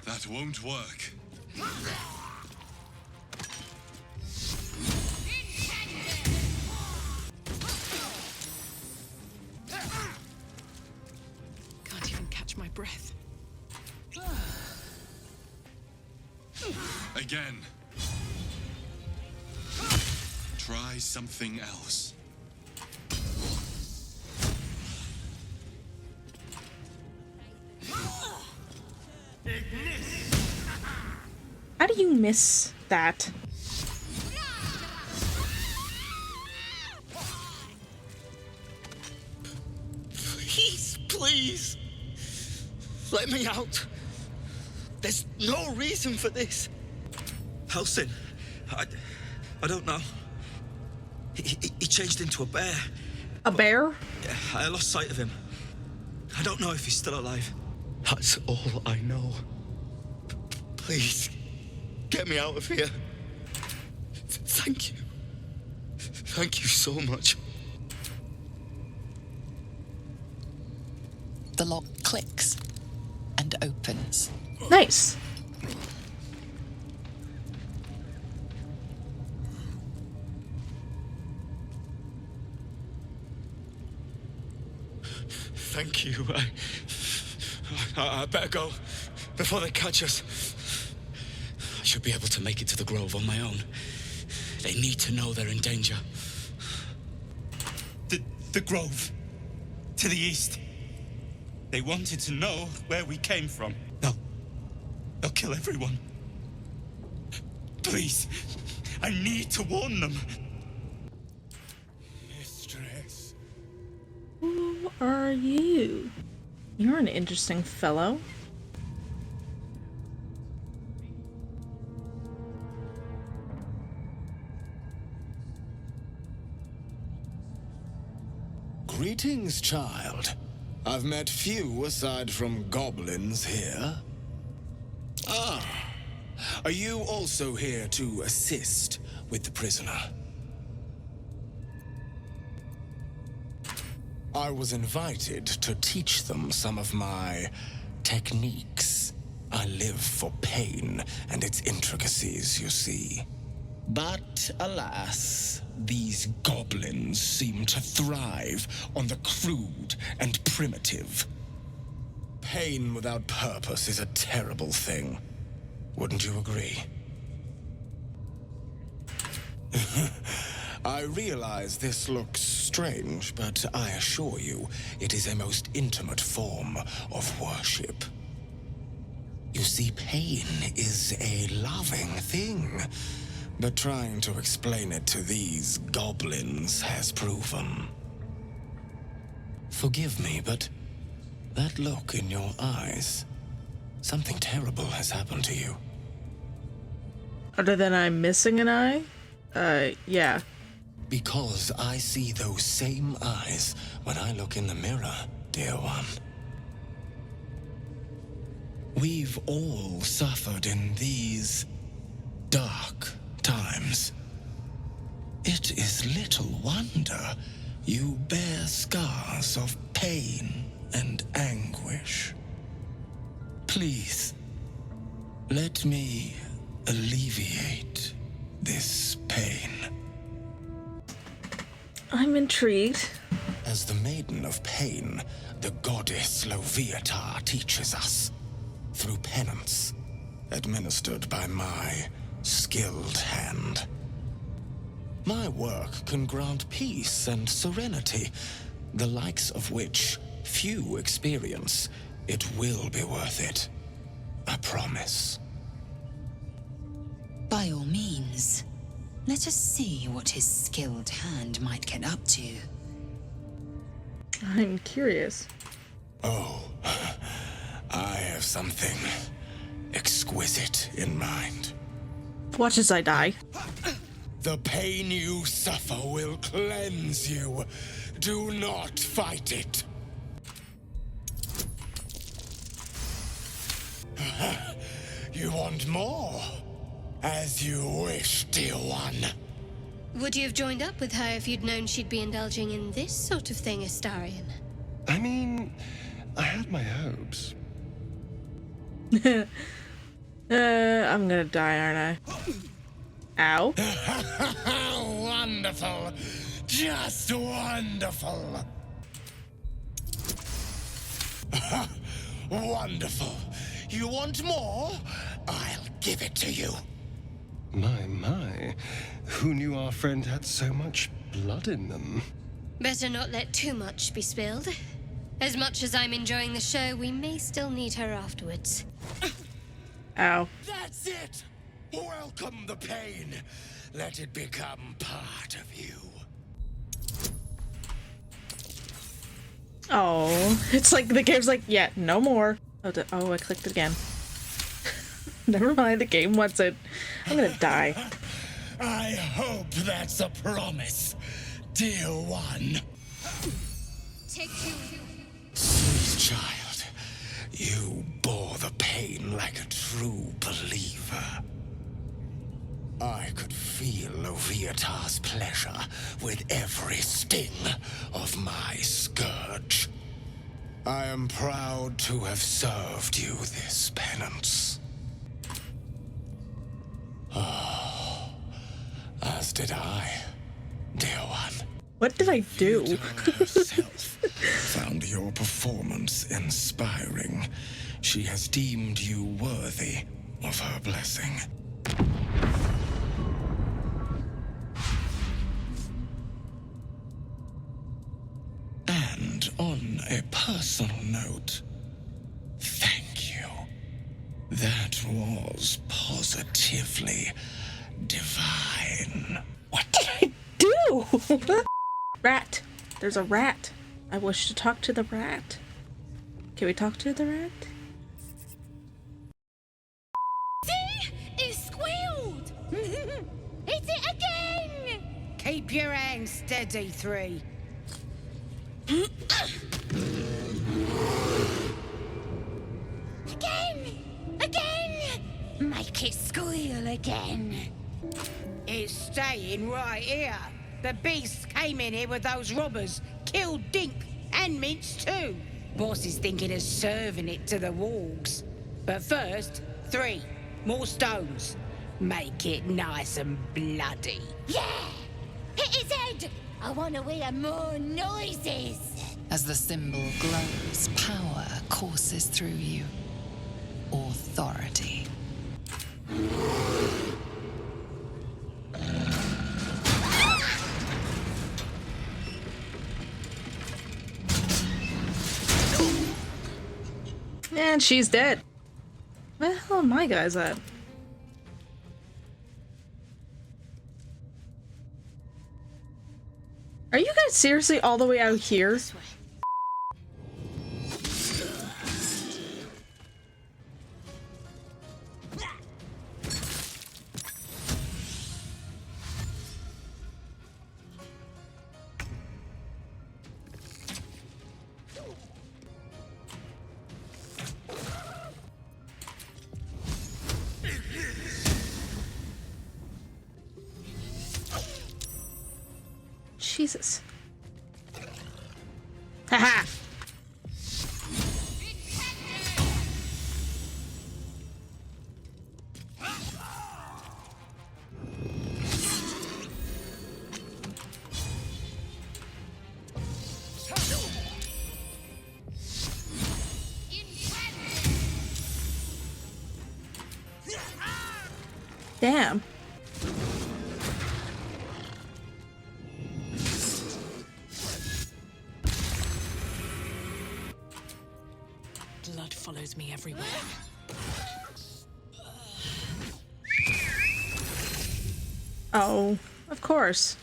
That won't work. Can't even catch my breath. Again. Try something else. How do you miss that? Please! Let me out! There's no reason for this. Halsin, I don't know. He changed into a bear. A bear? Yeah, I lost sight of him. I don't know if he's still alive. That's all I know. Please, get me out of here. Thank you. Thank you so much. The lock clicks and opens. Nice. Thank you. I better go before they catch us. I should be able to make it to the grove on my own. They need to know they're in danger. The grove. To the east. They wanted to know where we came from. They'll kill everyone. Please, I need to warn them. Mistress. Who are you? You're an interesting fellow. Greetings, child. I've met few aside from goblins here. Ah, are you also here to assist with the prisoner? I was invited to teach them some of my techniques. I live for pain and its intricacies, you see. But alas, these goblins seem to thrive on the crude and primitive. Pain without purpose is a terrible thing. Wouldn't you agree? I realize this looks strange, but I assure you, it is a most intimate form of worship. You see, pain is a loving thing, but trying to explain it to these goblins has proven. Forgive me, but that look in your eyes, something terrible has happened to you. Other than I'm missing an eye? Yeah. Because I see those same eyes when I look in the mirror, dear one. We've all suffered in these dark times. It is little wonder you bear scars of pain and anguish. Please, let me alleviate this pain. I'm intrigued. As the Maiden of Pain, the goddess Loviatar teaches us, through penance, administered by my skilled hand. My work can grant peace and serenity, the likes of which few experience. It will be worth it. I promise. By all means, let us see what his skilled hand might get up to. I'm curious. Oh, I have something exquisite in mind. Watch as I die. The pain you suffer will cleanse you. Do not fight it. You want more? As you wish, dear one. Would you have joined up with her if you'd known she'd be indulging in this sort of thing, Astarion? I mean, I had my hopes. I'm gonna die, aren't I? Ow. Wonderful. Just wonderful. Wonderful. You want more? I'll give it to you. My. Who knew our friend had so much blood in them? Better not let too much be spilled. As much as I'm enjoying the show, we may still need her afterwards. Ow. That's it! Welcome the pain. Let it become part of you. Oh, it's like the game's like, yeah, no more. Oh, I clicked it again. Never mind, the game wants it. I'm gonna die. I hope that's a promise, dear one. Take two. Sweet child, you bore the pain like a true believer. I could feel Loviatar's pleasure with every sting of my scourge. I am proud to have served you this penance. Oh, as did I, dear one. What did I do? Found your performance inspiring. She has deemed you worthy of her blessing. And on a personal note, thank you. That was positively divine. What did I do? Rat. There's a rat. I wish to talk to the rat. Can we talk to the rat? See? It squealed! Hit it again! Keep your hands steady, 3. Again! Make it squeal again. It's staying right here. The beasts came in here with those robbers, killed Dink and Mince too. Boss is thinking of serving it to the wargs. But first, 3 more stones. Make it nice and bloody. Yeah! Hit his head! I want to hear more noises! As the symbol glows, power courses through you. Authority. And she's dead. Where the hell are my guys at? Are you guys seriously all the way out here? Jesus. Haha. Damn. Blood follows me everywhere. Oh, of course.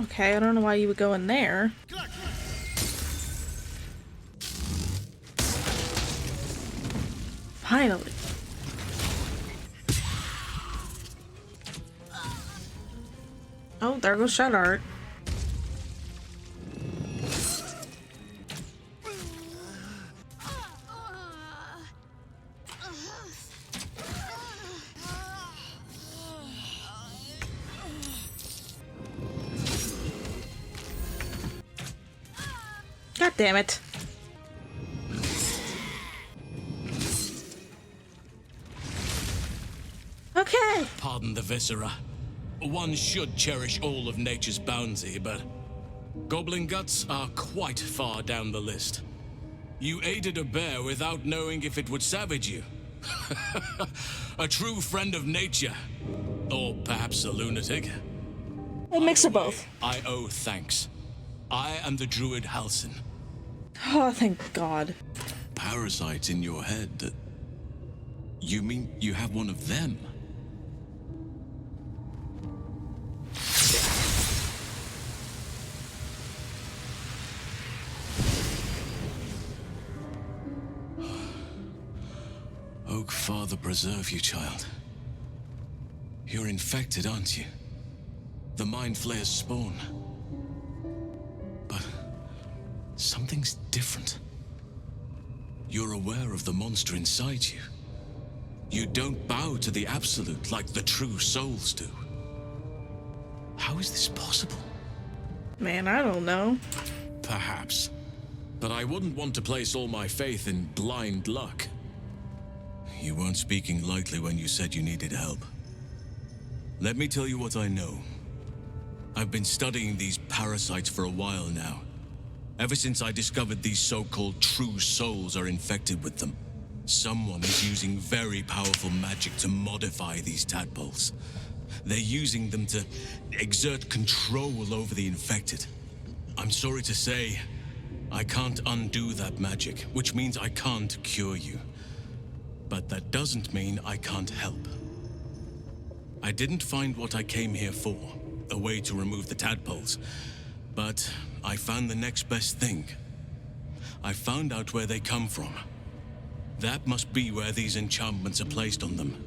Okay, I don't know why you would go in there. Finally. Oh, there goes Shut Art. God damn it. Okay. Pardon the viscera. One should cherish all of nature's bounty, but goblin guts are quite far down the list. You aided a bear without knowing if it would savage you. A true friend of nature. Or perhaps a lunatic. A mix of both. I owe thanks. I am the druid Halsin. Oh, thank God. Parasites in your head. You mean you have one of them? Oak Father preserve you, child. You're infected, aren't you? The Mind Flayer's spawn. But something's different. You're aware of the monster inside you. You don't bow to the Absolute like the true souls do. How is this possible? Man, I don't know. Perhaps. But I wouldn't want to place all my faith in blind luck. You weren't speaking lightly when you said you needed help. Let me tell you what I know. I've been studying these parasites for a while now. Ever since I discovered these so-called true souls are infected with them. Someone is using very powerful magic to modify these tadpoles. They're using them to exert control over the infected. I'm sorry to say, I can't undo that magic, which means I can't cure you. But that doesn't mean I can't help. I didn't find what I came here for, a way to remove the tadpoles. But I found the next best thing. I found out where they come from. That must be where these enchantments are placed on them.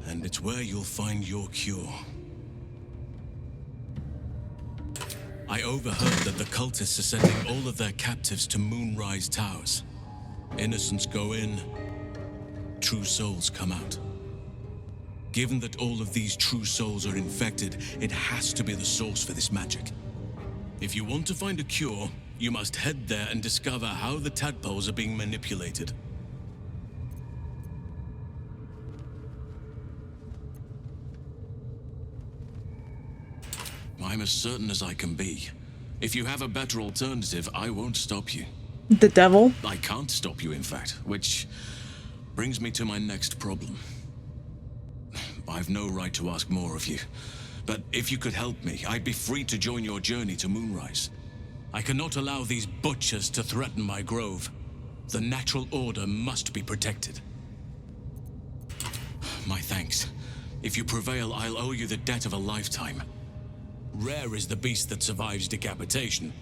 And it's where you'll find your cure. I overheard that the cultists are sending all of their captives to Moonrise Towers. Innocents go in, true souls come out. Given that all of these true souls are infected, it has to be the source for this magic. If you want to find a cure, you must head there and discover how the tadpoles are being manipulated. I'm as certain as I can be. If you have a better alternative, I won't stop you. The devil? I can't stop you, in fact, which brings me to my next problem. I've no right to ask more of you, but if you could help me, I'd be free to join your journey to Moonrise. I cannot allow these butchers to threaten my grove. The natural order must be protected. My thanks. If you prevail, I'll owe you the debt of a lifetime. Rare is the beast that survives decapitation.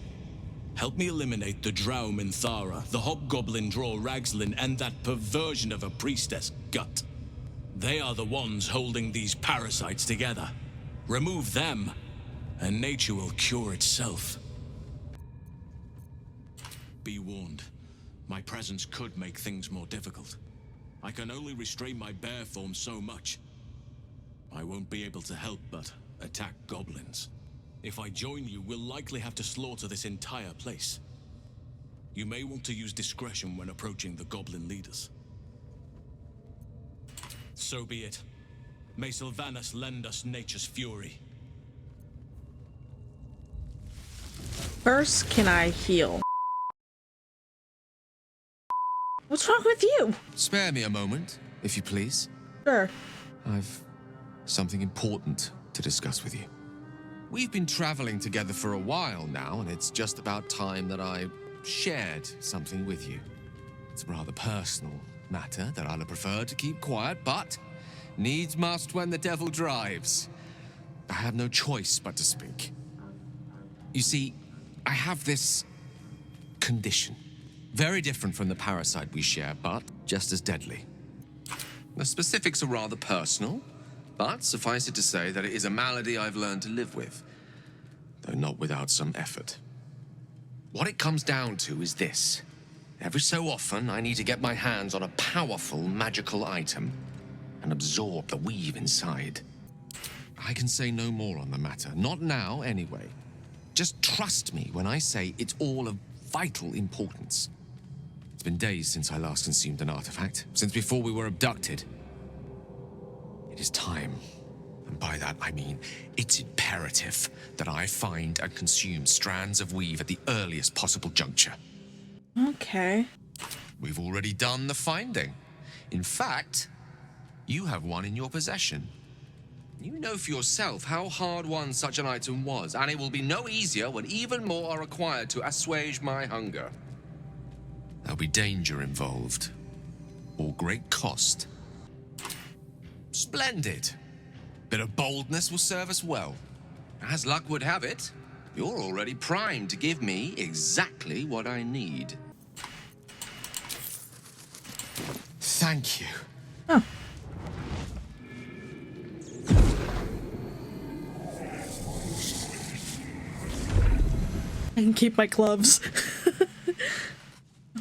Help me eliminate the Drow Minthara, the Hobgoblin Draw Ragslin, and that perversion of a priestess, Gut. They are the ones holding these parasites together. Remove them, and nature will cure itself. Be warned, my presence could make things more difficult. I can only restrain my bear form so much. I won't be able to help but attack goblins. If I join you, we'll likely have to slaughter this entire place. You may want to use discretion when approaching the goblin leaders. So be it. May Sylvanas lend us nature's fury. First, can I heal? What's wrong with you? Spare me a moment, if you please. Sure. I've something important to discuss with you. We've been traveling together for a while now, and it's just about time that I shared something with you. It's a rather personal matter that I'd have preferred to keep quiet, but needs must when the devil drives. I have no choice but to speak. You see, I have this condition. Very different from the parasite we share, but just as deadly. The specifics are rather personal, but suffice it to say that it is a malady I've learned to live with, though not without some effort. What it comes down to is this. Every so often, I need to get my hands on a powerful magical item and absorb the weave inside. I can say no more on the matter, not now anyway. Just trust me when I say it's all of vital importance. It's been days since I last consumed an artifact, since before we were abducted. It is time, and by that I mean it's imperative that I find and consume strands of weave at the earliest possible juncture. Okay. We've already done the finding. In fact, you have one in your possession. You know for yourself how hard-won such an item was, and it will be no easier when even more are required to assuage my hunger. There'll be danger involved, or great cost. Splendid. Bit of boldness will serve us well. As luck would have it, you're already primed to give me exactly what I need. Thank you. Oh. I can keep my gloves.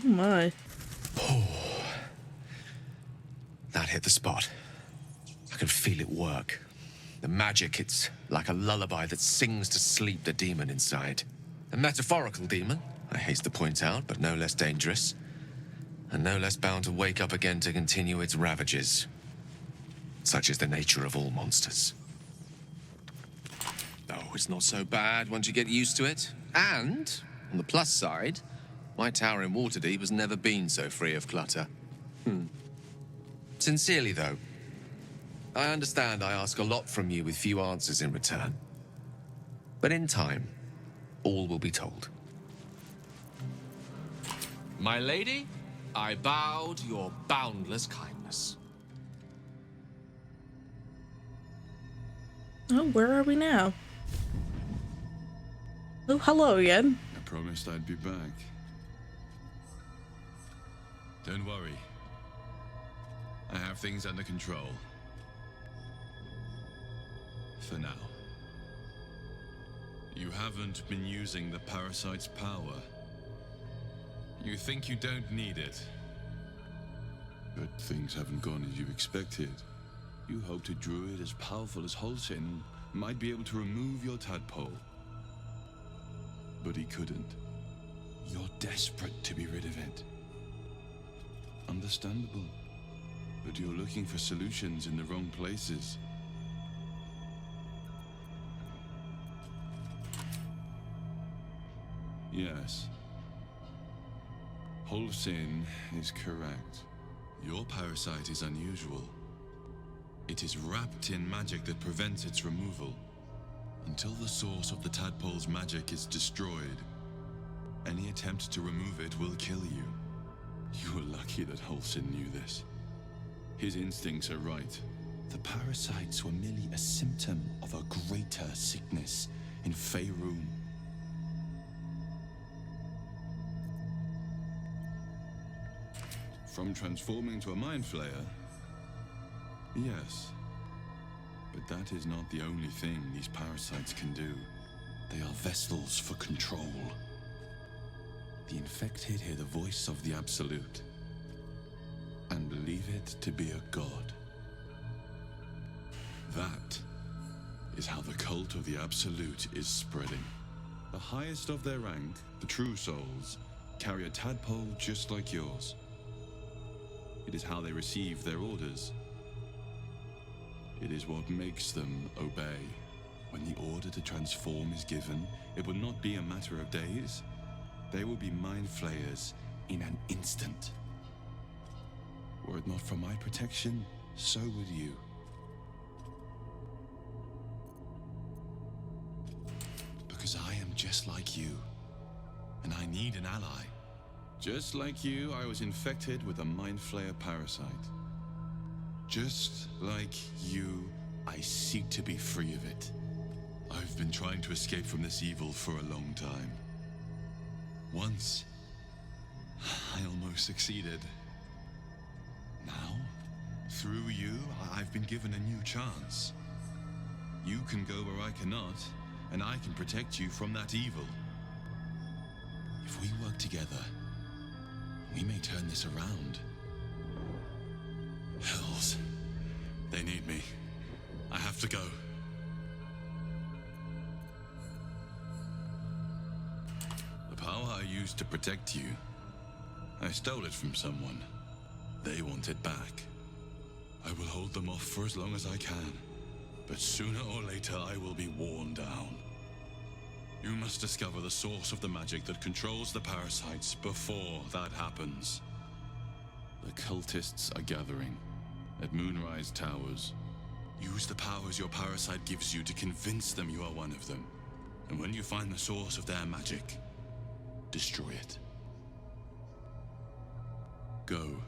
Oh my. Oh. That hit the spot. I can feel it work. The magic, it's like a lullaby that sings to sleep the demon inside. A metaphorical demon, I haste to point out, but no less dangerous. And no less bound to wake up again to continue its ravages. Such is the nature of all monsters. Oh, it's not so bad once you get used to it. And, on the plus side, my tower in Waterdeep has never been so free of clutter. Sincerely, though, I understand I ask a lot from you with few answers in return. But in time, all will be told. My lady, I bow to your boundless kindness. Oh, where are we now? Oh, hello again. I promised I'd be back. Don't worry. I have things under control. For now. You haven't been using the parasite's power. You think you don't need it. But things haven't gone as you expected. You hoped a druid as powerful as Holsin might be able to remove your tadpole. But he couldn't. You're desperate to be rid of it. Understandable. But you're looking for solutions in the wrong places. Yes. Holsin is correct. Your parasite is unusual. It is wrapped in magic that prevents its removal. Until the source of the tadpole's magic is destroyed, any attempt to remove it will kill you. You were lucky that Holsin knew this. His instincts are right. The parasites were merely a symptom of a greater sickness in Faerun. From transforming to a mind flayer? Yes. But that is not the only thing these parasites can do. They are vessels for control. The infected hear the voice of the Absolute and believe it to be a god. That is how the cult of the Absolute is spreading. The highest of their rank, the true souls, carry a tadpole just like yours. It is how they receive their orders. It is what makes them obey. When the order to transform is given, it will not be a matter of days. They will be mind flayers in an instant. Were it not for my protection, so would you. Because I am just like you, and I need an ally. Just like you, I was infected with a Mind Flayer parasite. Just like you, I seek to be free of it. I've been trying to escape from this evil for a long time. Once, I almost succeeded. Now, through you, I've been given a new chance. You can go where I cannot, and I can protect you from that evil. If we work together, we may turn this around. Hells, they need me. I have to go. The power I used to protect you, I stole it from someone. They want it back. I will hold them off for as long as I can, but sooner or later I will be worn down. You must discover the source of the magic that controls the parasites before that happens. The cultists are gathering at Moonrise Towers. Use the powers your parasite gives you to convince them you are one of them. And when you find the source of their magic, destroy it. Go.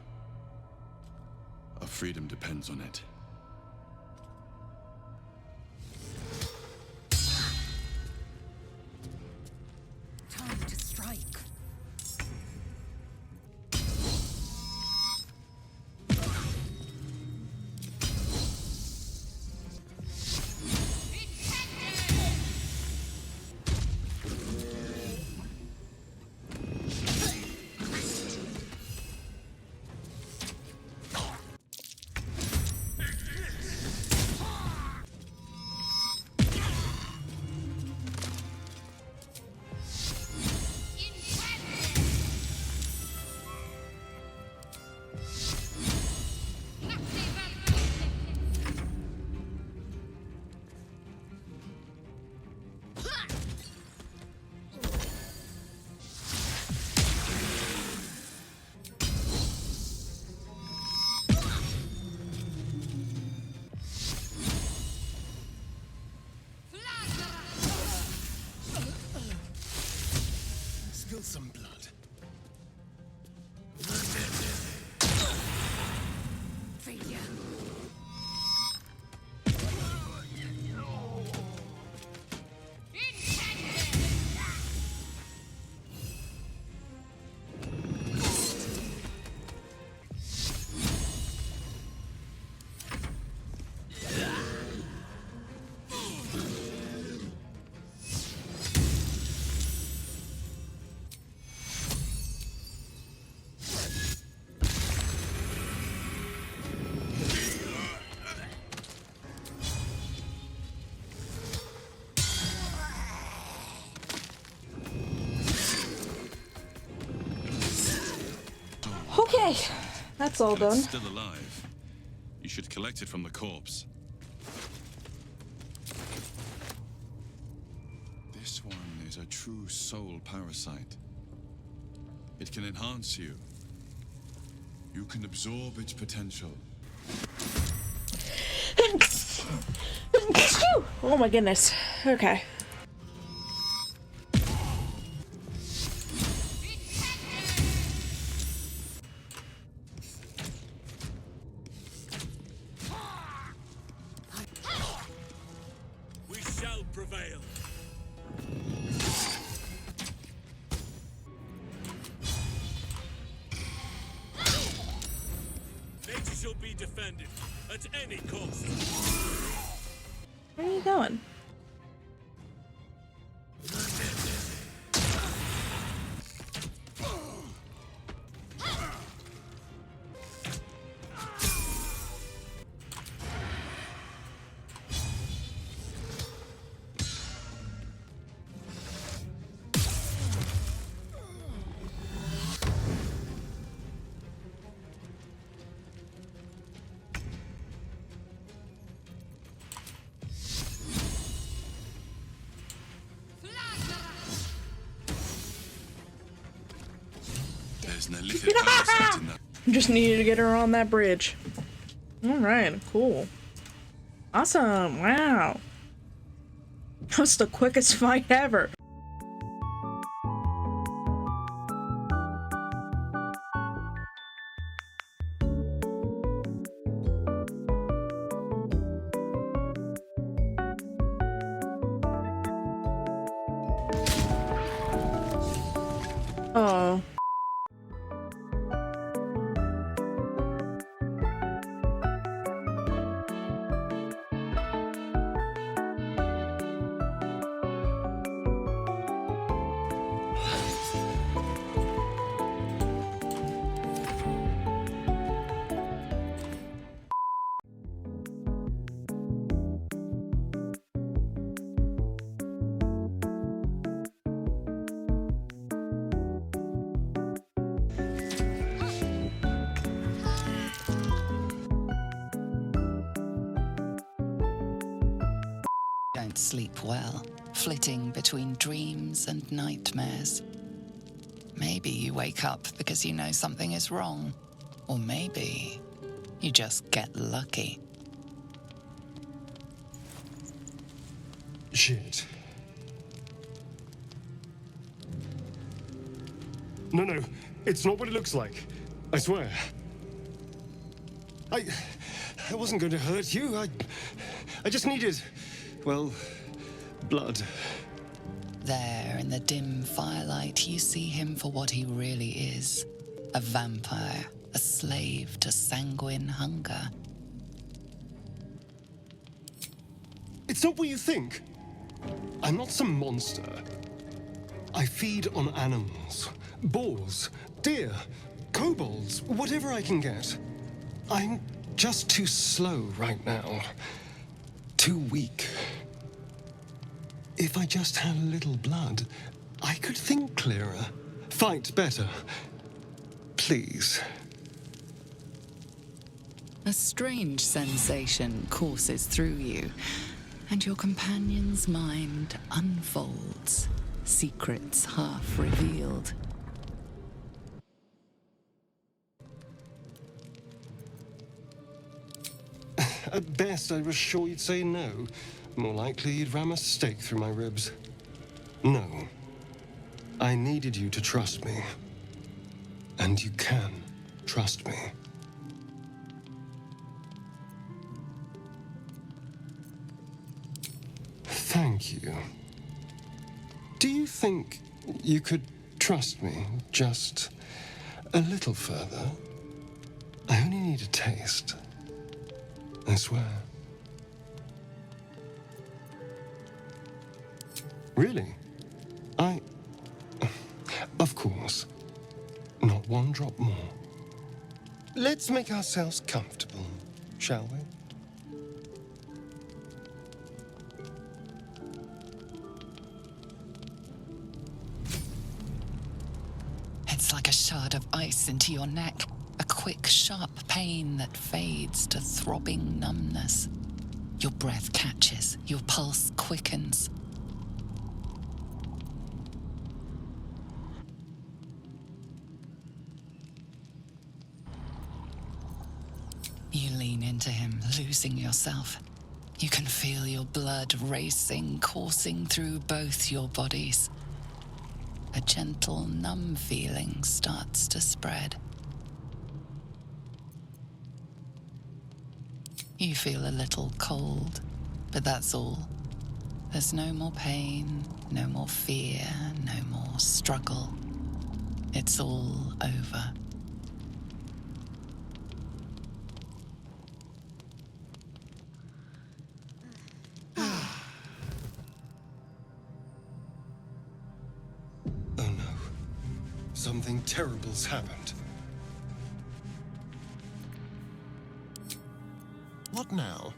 Our freedom depends on it. Time to strike. Spill some blood. Failure. Okay, that's all done. It's still alive. You should collect it from the corpse. This one is a true soul parasite. It can enhance you. You can absorb its potential. Oh my goodness. Okay. We shall prevail. Nature shall be defended at any cost. Where are you going? There's an illithid parasite in that. Just needed to get her on that bridge. Alright, cool. Awesome, wow. That was the quickest fight ever. Oh. Don't sleep well, flitting between dreams and nightmares. Maybe you wake up because you know something is wrong, or maybe you just get lucky. Shit. No, it's not what it looks like. I swear. I wasn't going to hurt you. I just needed, well, blood. There, in the dim firelight, you see him for what he really is. A vampire, a slave to sanguine hunger. It's not what you think. I'm not some monster. I feed on animals. Boars, deer, kobolds, whatever I can get. I'm just too slow right now. Too weak. If I just had a little blood, I could think clearer, fight better. Please. A strange sensation courses through you, and your companion's mind unfolds, secrets half revealed. At best, I was sure you'd say no. More likely, you'd ram a stake through my ribs. No. I needed you to trust me. And you can trust me. Thank you. Do you think you could trust me just a little further? I only need a taste. I swear. Really? Of course. Not one drop more. Let's make ourselves comfortable, shall we? It's like a shard of ice into your neck. A quick, sharp pain that fades to throbbing numbness. Your breath catches, your pulse quickens. You lean into him, losing yourself. You can feel your blood racing, coursing through both your bodies. A gentle, numb feeling starts to spread. You feel a little cold, but that's all. There's no more pain, no more fear, no more struggle. It's all over. Oh no. Something terrible's happened. What now?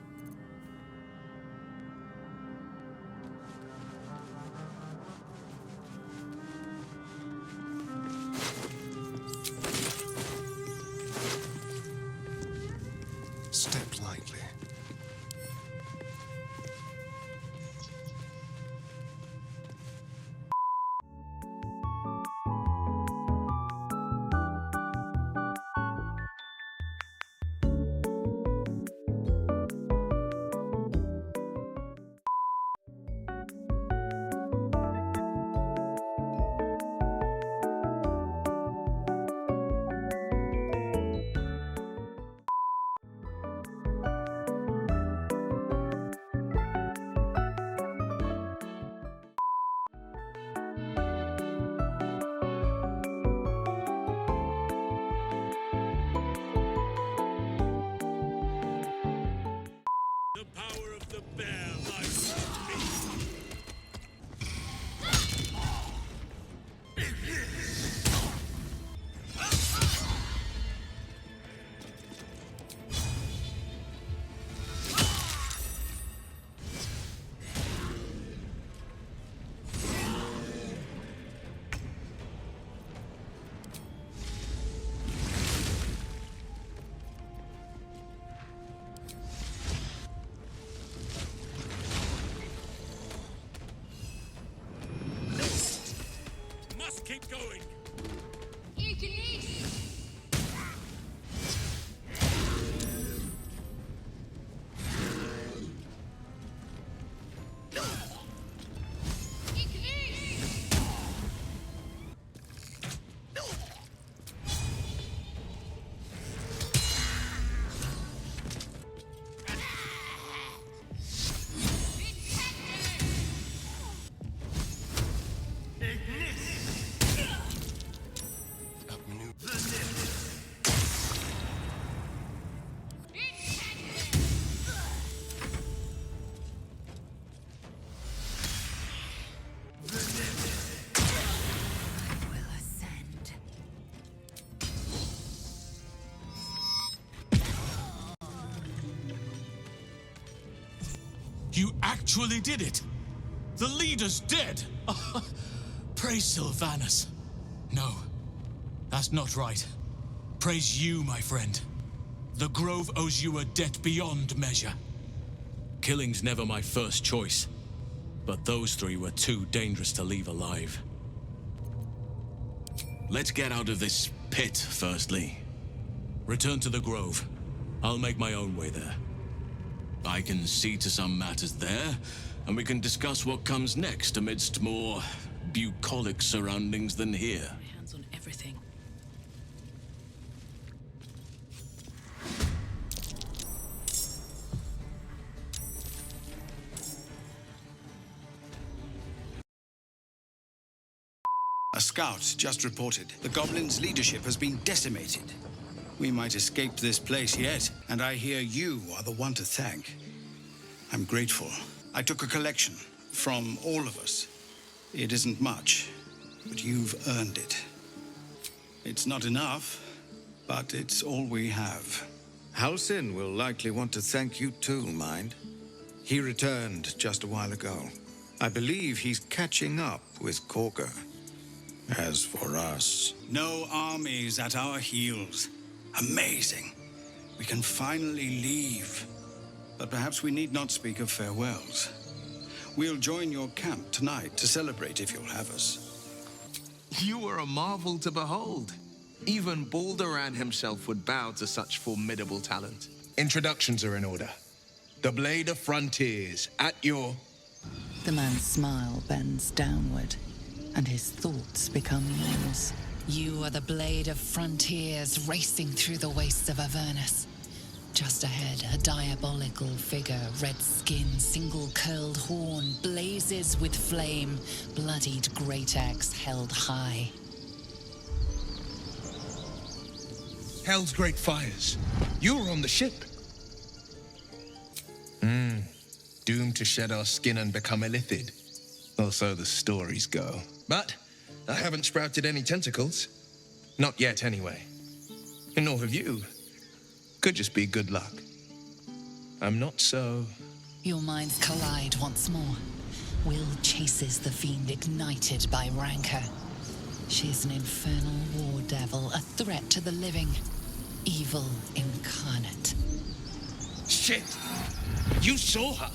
Step lightly. power of the bear lies with me. Keep going. You actually did it! The leader's dead! Praise Sylvanus. No, that's not right. Praise you, my friend. The Grove owes you a debt beyond measure. Killing's never my first choice, but those three were too dangerous to leave alive. Let's get out of this pit, firstly. Return to the Grove. I'll make my own way there. I can see to some matters there, and we can discuss what comes next amidst more bucolic surroundings than here. My hands on everything. A scout just reported. The Goblins' leadership has been decimated. We might escape this place yet, and I hear you are the one to thank. I'm grateful. I took a collection from all of us. It isn't much, but you've earned it. It's not enough, but it's all we have. Halsin will likely want to thank you too, mind. He returned just a while ago. I believe he's catching up with Corker. As for us... No armies at our heels. Amazing. We can finally leave. But perhaps we need not speak of farewells. We'll join your camp tonight to celebrate if you'll have us. You were a marvel to behold. Even Baldur himself would bow to such formidable talent. Introductions are in order. The Blade of Frontiers, at your... The man's smile bends downward, and his thoughts become yours. You are the Blade of Frontiers racing through the wastes of Avernus. Just ahead, a diabolical figure, red skin, single-curled horn, blazes with flame, bloodied great axe held high. Hell's great fires. You were on the ship. Doomed to shed our skin and become illithid. Or so the stories go. But I haven't sprouted any tentacles. Not yet, anyway. And nor have you. Could just be good luck. I'm not so... Your minds collide once more. Will chases the fiend ignited by rancor. She's an infernal war devil, a threat to the living. Evil incarnate. Shit! You saw her!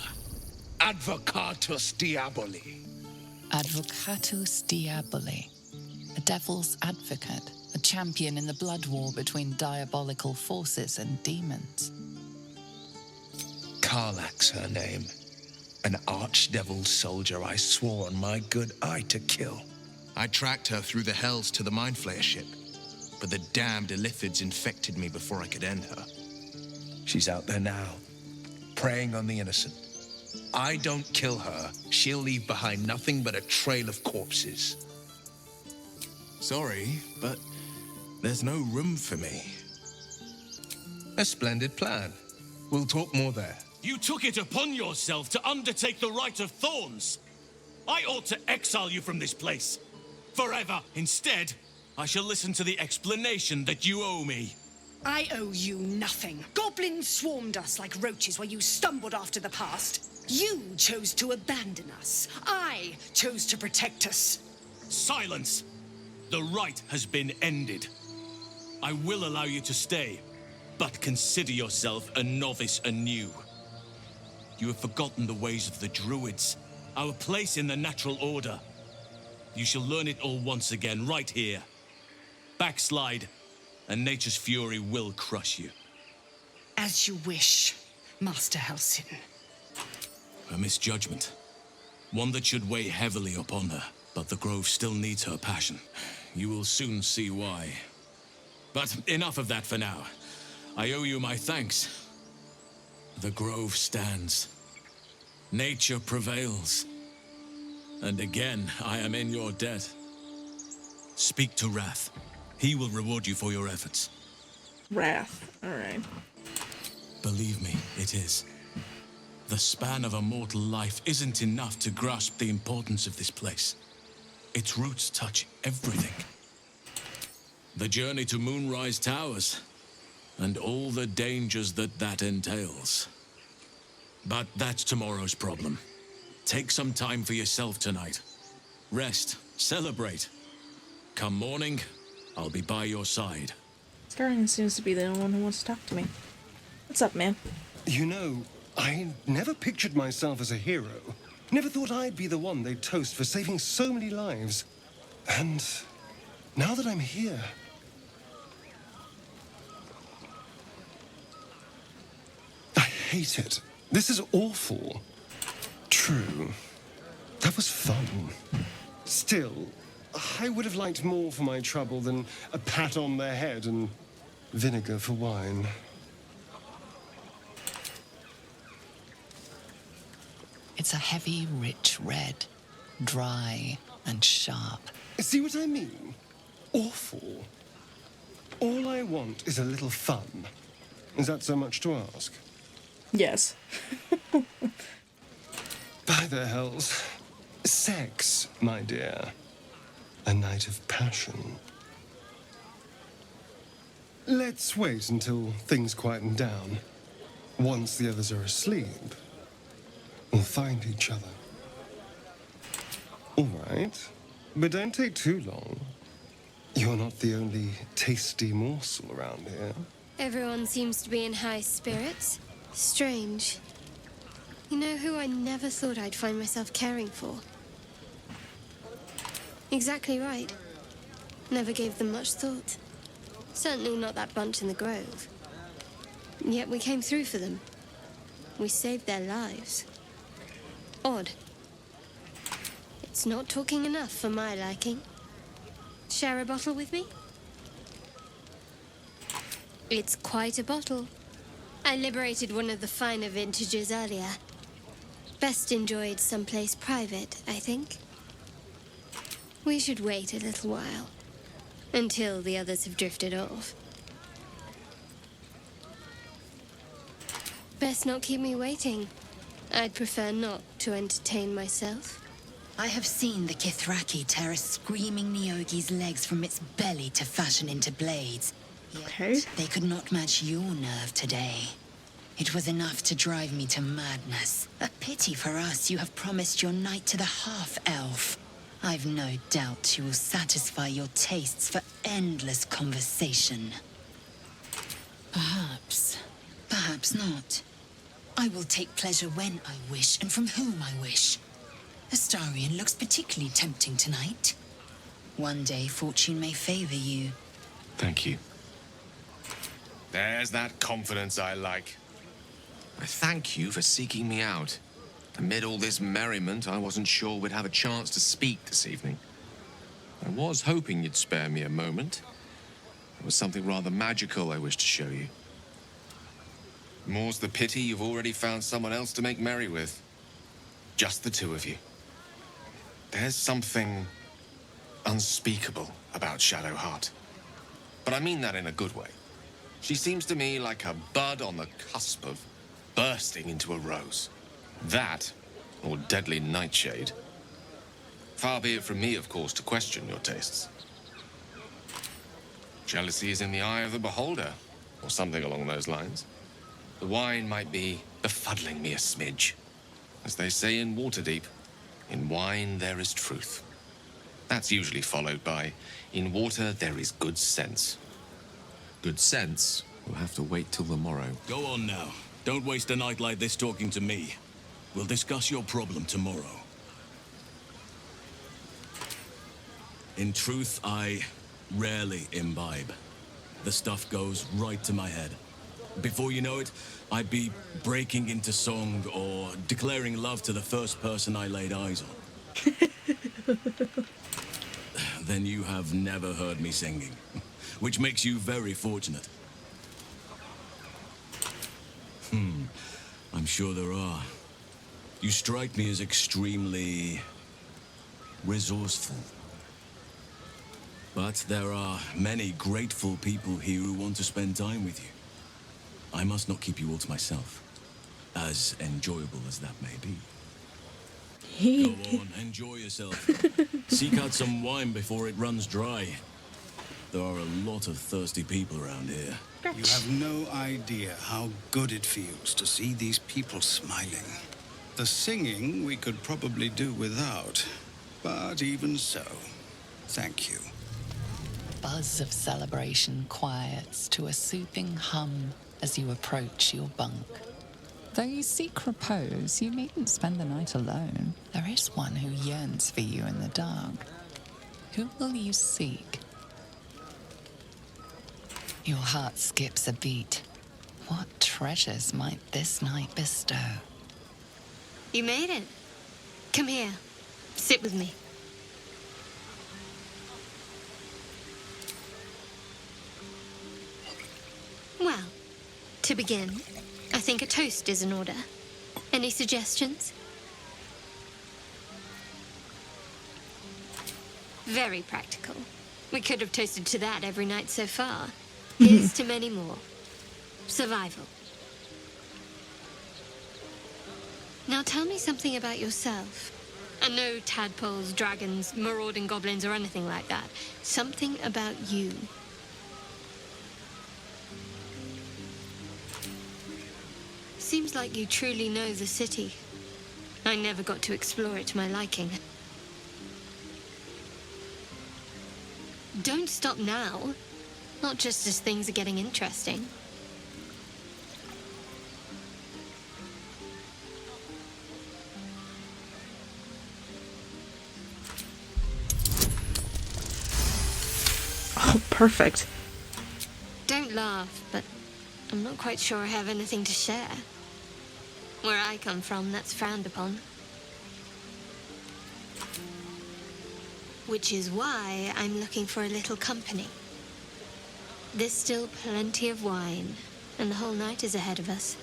Advocatus Diaboli. Advocatus Diaboli. A devil's advocate. A champion in the blood war between diabolical forces and demons. Karlach's her name. An archdevil soldier I swore on my good eye to kill. I tracked her through the hells to the Mind Flayer ship, but the damned illithids infected me before I could end her. She's out there now, preying on the innocent. I don't kill her, she'll leave behind nothing but a trail of corpses. Sorry, but there's no room for me. A splendid plan. We'll talk more there. You took it upon yourself to undertake the Rite of Thorns. I ought to exile you from this place. Forever. Instead, I shall listen to the explanation that you owe me. I owe you nothing. Goblins swarmed us like roaches while you stumbled after the past. You chose to abandon us. I chose to protect us. Silence! The rite has been ended. I will allow you to stay, but consider yourself a novice anew. You have forgotten the ways of the Druids, our place in the natural order. You shall learn it all once again, right here. Backslide, and nature's fury will crush you. As you wish, Master Halsin. A misjudgment. One that should weigh heavily upon her. But the Grove still needs her passion. You will soon see why. But enough of that for now. I owe you my thanks. The Grove stands. Nature prevails. And again, I am in your debt. Speak to Wrath. He will reward you for your efforts. Wrath. Alright. Believe me, it is. The span of a mortal life isn't enough to grasp the importance of this place. Its roots touch everything. The journey to Moonrise Towers, and all the dangers that entails. But that's tomorrow's problem. Take some time for yourself tonight. Rest, celebrate. Come morning, I'll be by your side. Scarring seems to be the only one who wants to talk to me. What's up, man? You know, I never pictured myself as a hero. Never thought I'd be the one they'd toast for saving so many lives. And now that I'm here... I hate it. This is awful. True. That was fun. Still, I would have liked more for my trouble than a pat on the head and vinegar for wine. It's a heavy, rich red, dry and sharp. See what I mean? Awful. All I want is a little fun. Is that so much to ask? Yes. By the hells. Sex, my dear. A night of passion. Let's wait until things quieten down. Once the others are asleep, we'll find each other. All right, but don't take too long. You're not the only tasty morsel around here. Everyone seems to be in high spirits. Strange. You know who I never thought I'd find myself caring for? Exactly right. Never gave them much thought. Certainly not that bunch in the Grove. Yet we came through for them. We saved their lives. Odd. It's not talking enough for my liking. Share a bottle with me? It's quite a bottle. I liberated one of the finer vintages earlier. Best enjoyed someplace private, I think. We should wait a little while. Until the others have drifted off. Best not keep me waiting. I'd prefer not to entertain myself. I have seen the Kithraki tear a screaming Neogi's legs from its belly to fashion into blades. Yet they could not match your nerve today. It was enough to drive me to madness. A pity for us you have promised your knight to the half-elf. I've no doubt she will satisfy your tastes for endless conversation. Perhaps. Perhaps not. I will take pleasure when I wish and from whom I wish. Astarion looks particularly tempting tonight. One day fortune may favor you. Thank you. There's that confidence I like. I thank you for seeking me out. Amid all this merriment, I wasn't sure we'd have a chance to speak this evening. I was hoping you'd spare me a moment. There was something rather magical I wished to show you. More's the pity you've already found someone else to make merry with. Just the two of you. There's something unspeakable about Shadowheart. But I mean that in a good way. She seems to me like a bud on the cusp of bursting into a rose. That, or deadly nightshade. Far be it from me, of course, to question your tastes. Jealousy is in the eye of the beholder, or something along those lines. The wine might be befuddling me a smidge. As they say in Waterdeep, in wine there is truth. That's usually followed by, in water there is good sense. Good sense will have to wait till the morrow. Go on now. Don't waste a night like this talking to me. We'll discuss your problem tomorrow. In truth, I rarely imbibe. The stuff goes right to my head. Before you know it, I'd be breaking into song or declaring love to the first person I laid eyes on. Then you have never heard me singing, which makes you very fortunate. I'm sure there are. You strike me as extremely resourceful. But there are many grateful people here who want to spend time with you. I must not keep you all to myself, as enjoyable as that may be. Go on, enjoy yourself. Seek out some wine before it runs dry. There are a lot of thirsty people around here. You have no idea how good it feels to see these people smiling. The singing we could probably do without, but even so, thank you. Buzz of celebration quiets to a soothing hum as you approach your bunk. Though you seek repose, you needn't spend the night alone. There is one who yearns for you in the dark. Who will you seek? Your heart skips a beat. What treasures might this night bestow? You made it. Come here. Sit with me. Well, to begin, I think a toast is in order. Any suggestions? Very practical. We could have toasted to that every night so far. Here's to many more. Survival. Now tell me something about yourself. And no tadpoles, dragons, marauding goblins, or anything like that. Something about you. Seems like you truly know the city. I never got to explore it to my liking. Don't stop now. Not just as things are getting interesting. Oh, perfect. Don't laugh, but I'm not quite sure I have anything to share. Where I come from, that's frowned upon. Which is why I'm looking for a little company. There's still plenty of wine, and the whole night is ahead of us.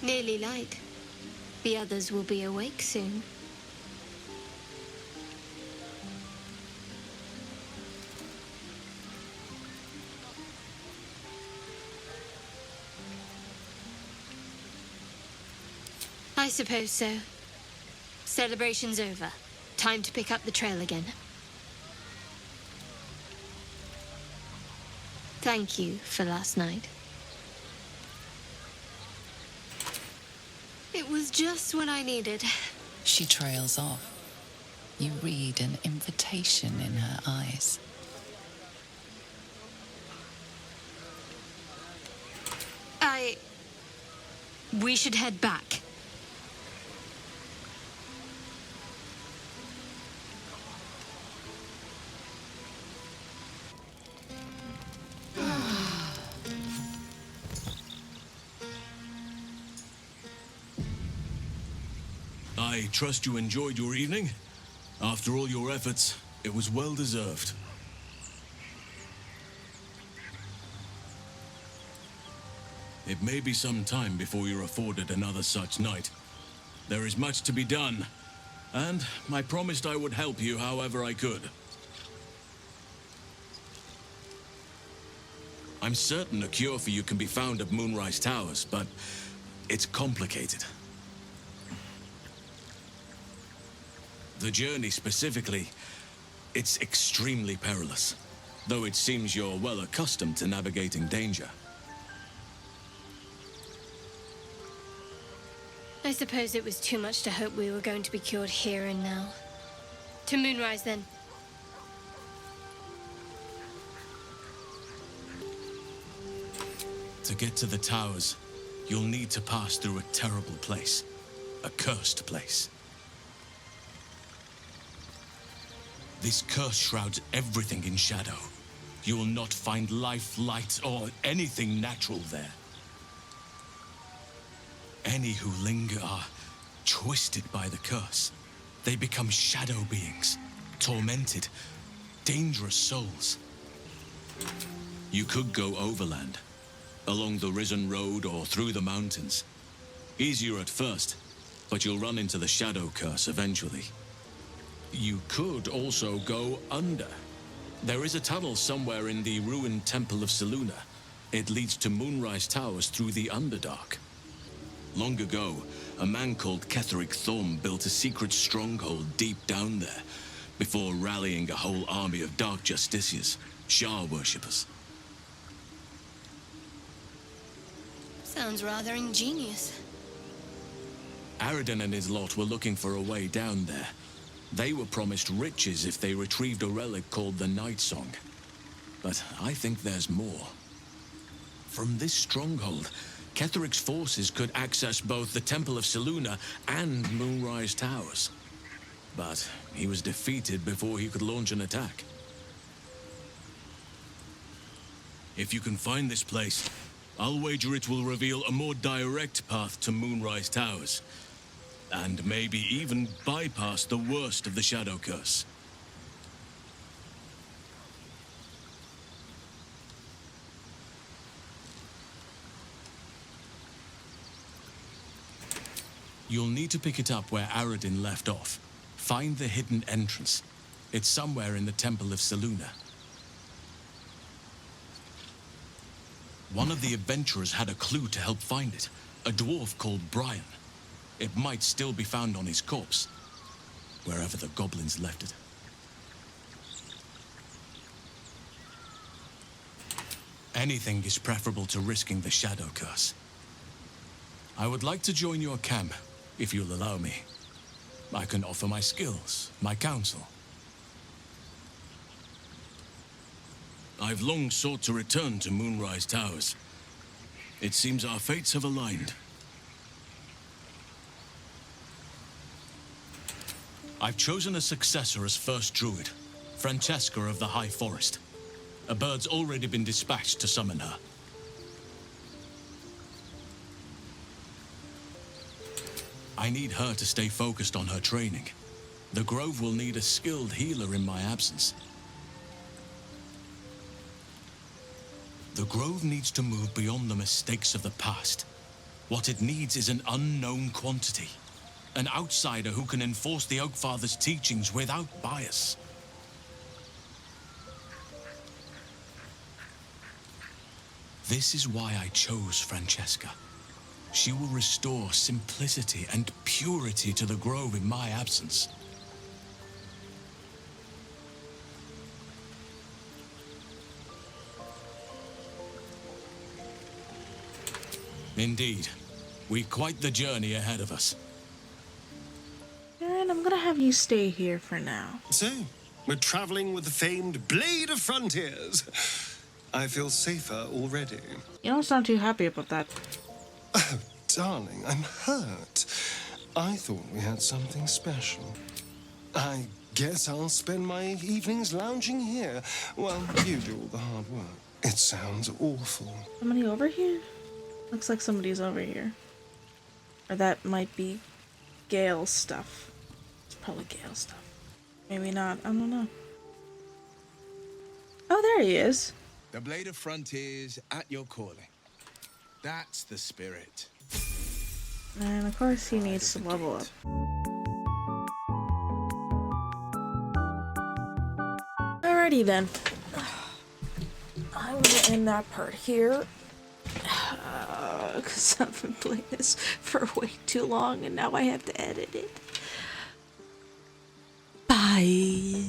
Nearly light. The others will be awake soon. I suppose so. Celebration's over. Time to pick up the trail again. Thank you for last night. It was just what I needed. She trails off. You read an invitation in her eyes. We should head back. I trust you enjoyed your evening. After all your efforts, it was well deserved. It may be some time before you're afforded another such night. There is much to be done, and I promised I would help you however I could. I'm certain a cure for you can be found at Moonrise Towers, but it's complicated. The journey specifically, it's extremely perilous, though it seems you're well accustomed to navigating danger. I suppose it was too much to hope we were going to be cured here and now. To Moonrise, then. To get to the towers, you'll need to pass through a terrible place. A cursed place. This curse shrouds everything in shadow. You will not find life, light, or anything natural there. Any who linger are twisted by the curse. They become shadow beings, tormented, dangerous souls. You could go overland, along the Risen Road or through the mountains. Easier at first, but you'll run into the shadow curse eventually. You could also go under. There is a tunnel somewhere in the ruined Temple of Selûne. It leads to Moonrise Towers through the Underdark. Long ago, a man called Ketheric Thorm built a secret stronghold deep down there, before rallying a whole army of Dark Justiciars, Shah worshippers. Sounds rather ingenious. Aradin and his lot were looking for a way down there. They were promised riches if they retrieved a relic called the Night Song. But I think there's more. From this stronghold, Ketheric's forces could access both the Temple of Selûne and Moonrise Towers. But he was defeated before he could launch an attack. If you can find this place, I'll wager it will reveal a more direct path to Moonrise Towers. And maybe even bypass the worst of the Shadow Curse. You'll need to pick it up where Aradin left off. Find the hidden entrance. It's somewhere in the Temple of Selûne. One of the adventurers had a clue to help find it. A dwarf called Brian. It might still be found on his corpse, wherever the goblins left it. Anything is preferable to risking the Shadow Curse. I would like to join your camp, if you'll allow me. I can offer my skills, my counsel. I've long sought to return to Moonrise Towers. It seems our fates have aligned. I've chosen a successor as first druid, Francesca of the High Forest. A bird's already been dispatched to summon her. I need her to stay focused on her training. The Grove will need a skilled healer in my absence. The Grove needs to move beyond the mistakes of the past. What it needs is an unknown quantity. An outsider who can enforce the Oakfather's teachings without bias. This is why I chose Francesca. She will restore simplicity and purity to the Grove in my absence. Indeed. We've quite the journey ahead of us. Aaron, I'm gonna have you stay here for now. So, we're traveling with the famed Blade of Frontiers. I feel safer already. You don't sound too happy about that. Oh, darling, I'm hurt. I thought we had something special. I guess I'll spend my evenings lounging here while you do all the hard work. It sounds awful. Somebody over here? Looks like somebody's over here. Or that might be Gale's stuff. It's probably Gale's stuff. Maybe not. I don't know. Oh, there he is. The Blade of Frontiers at your calling. That's the spirit. And of course he needs to level up. Alrighty then. I'm gonna end that part here. Because I've been playing this for way too long and now I have to edit it. Bye.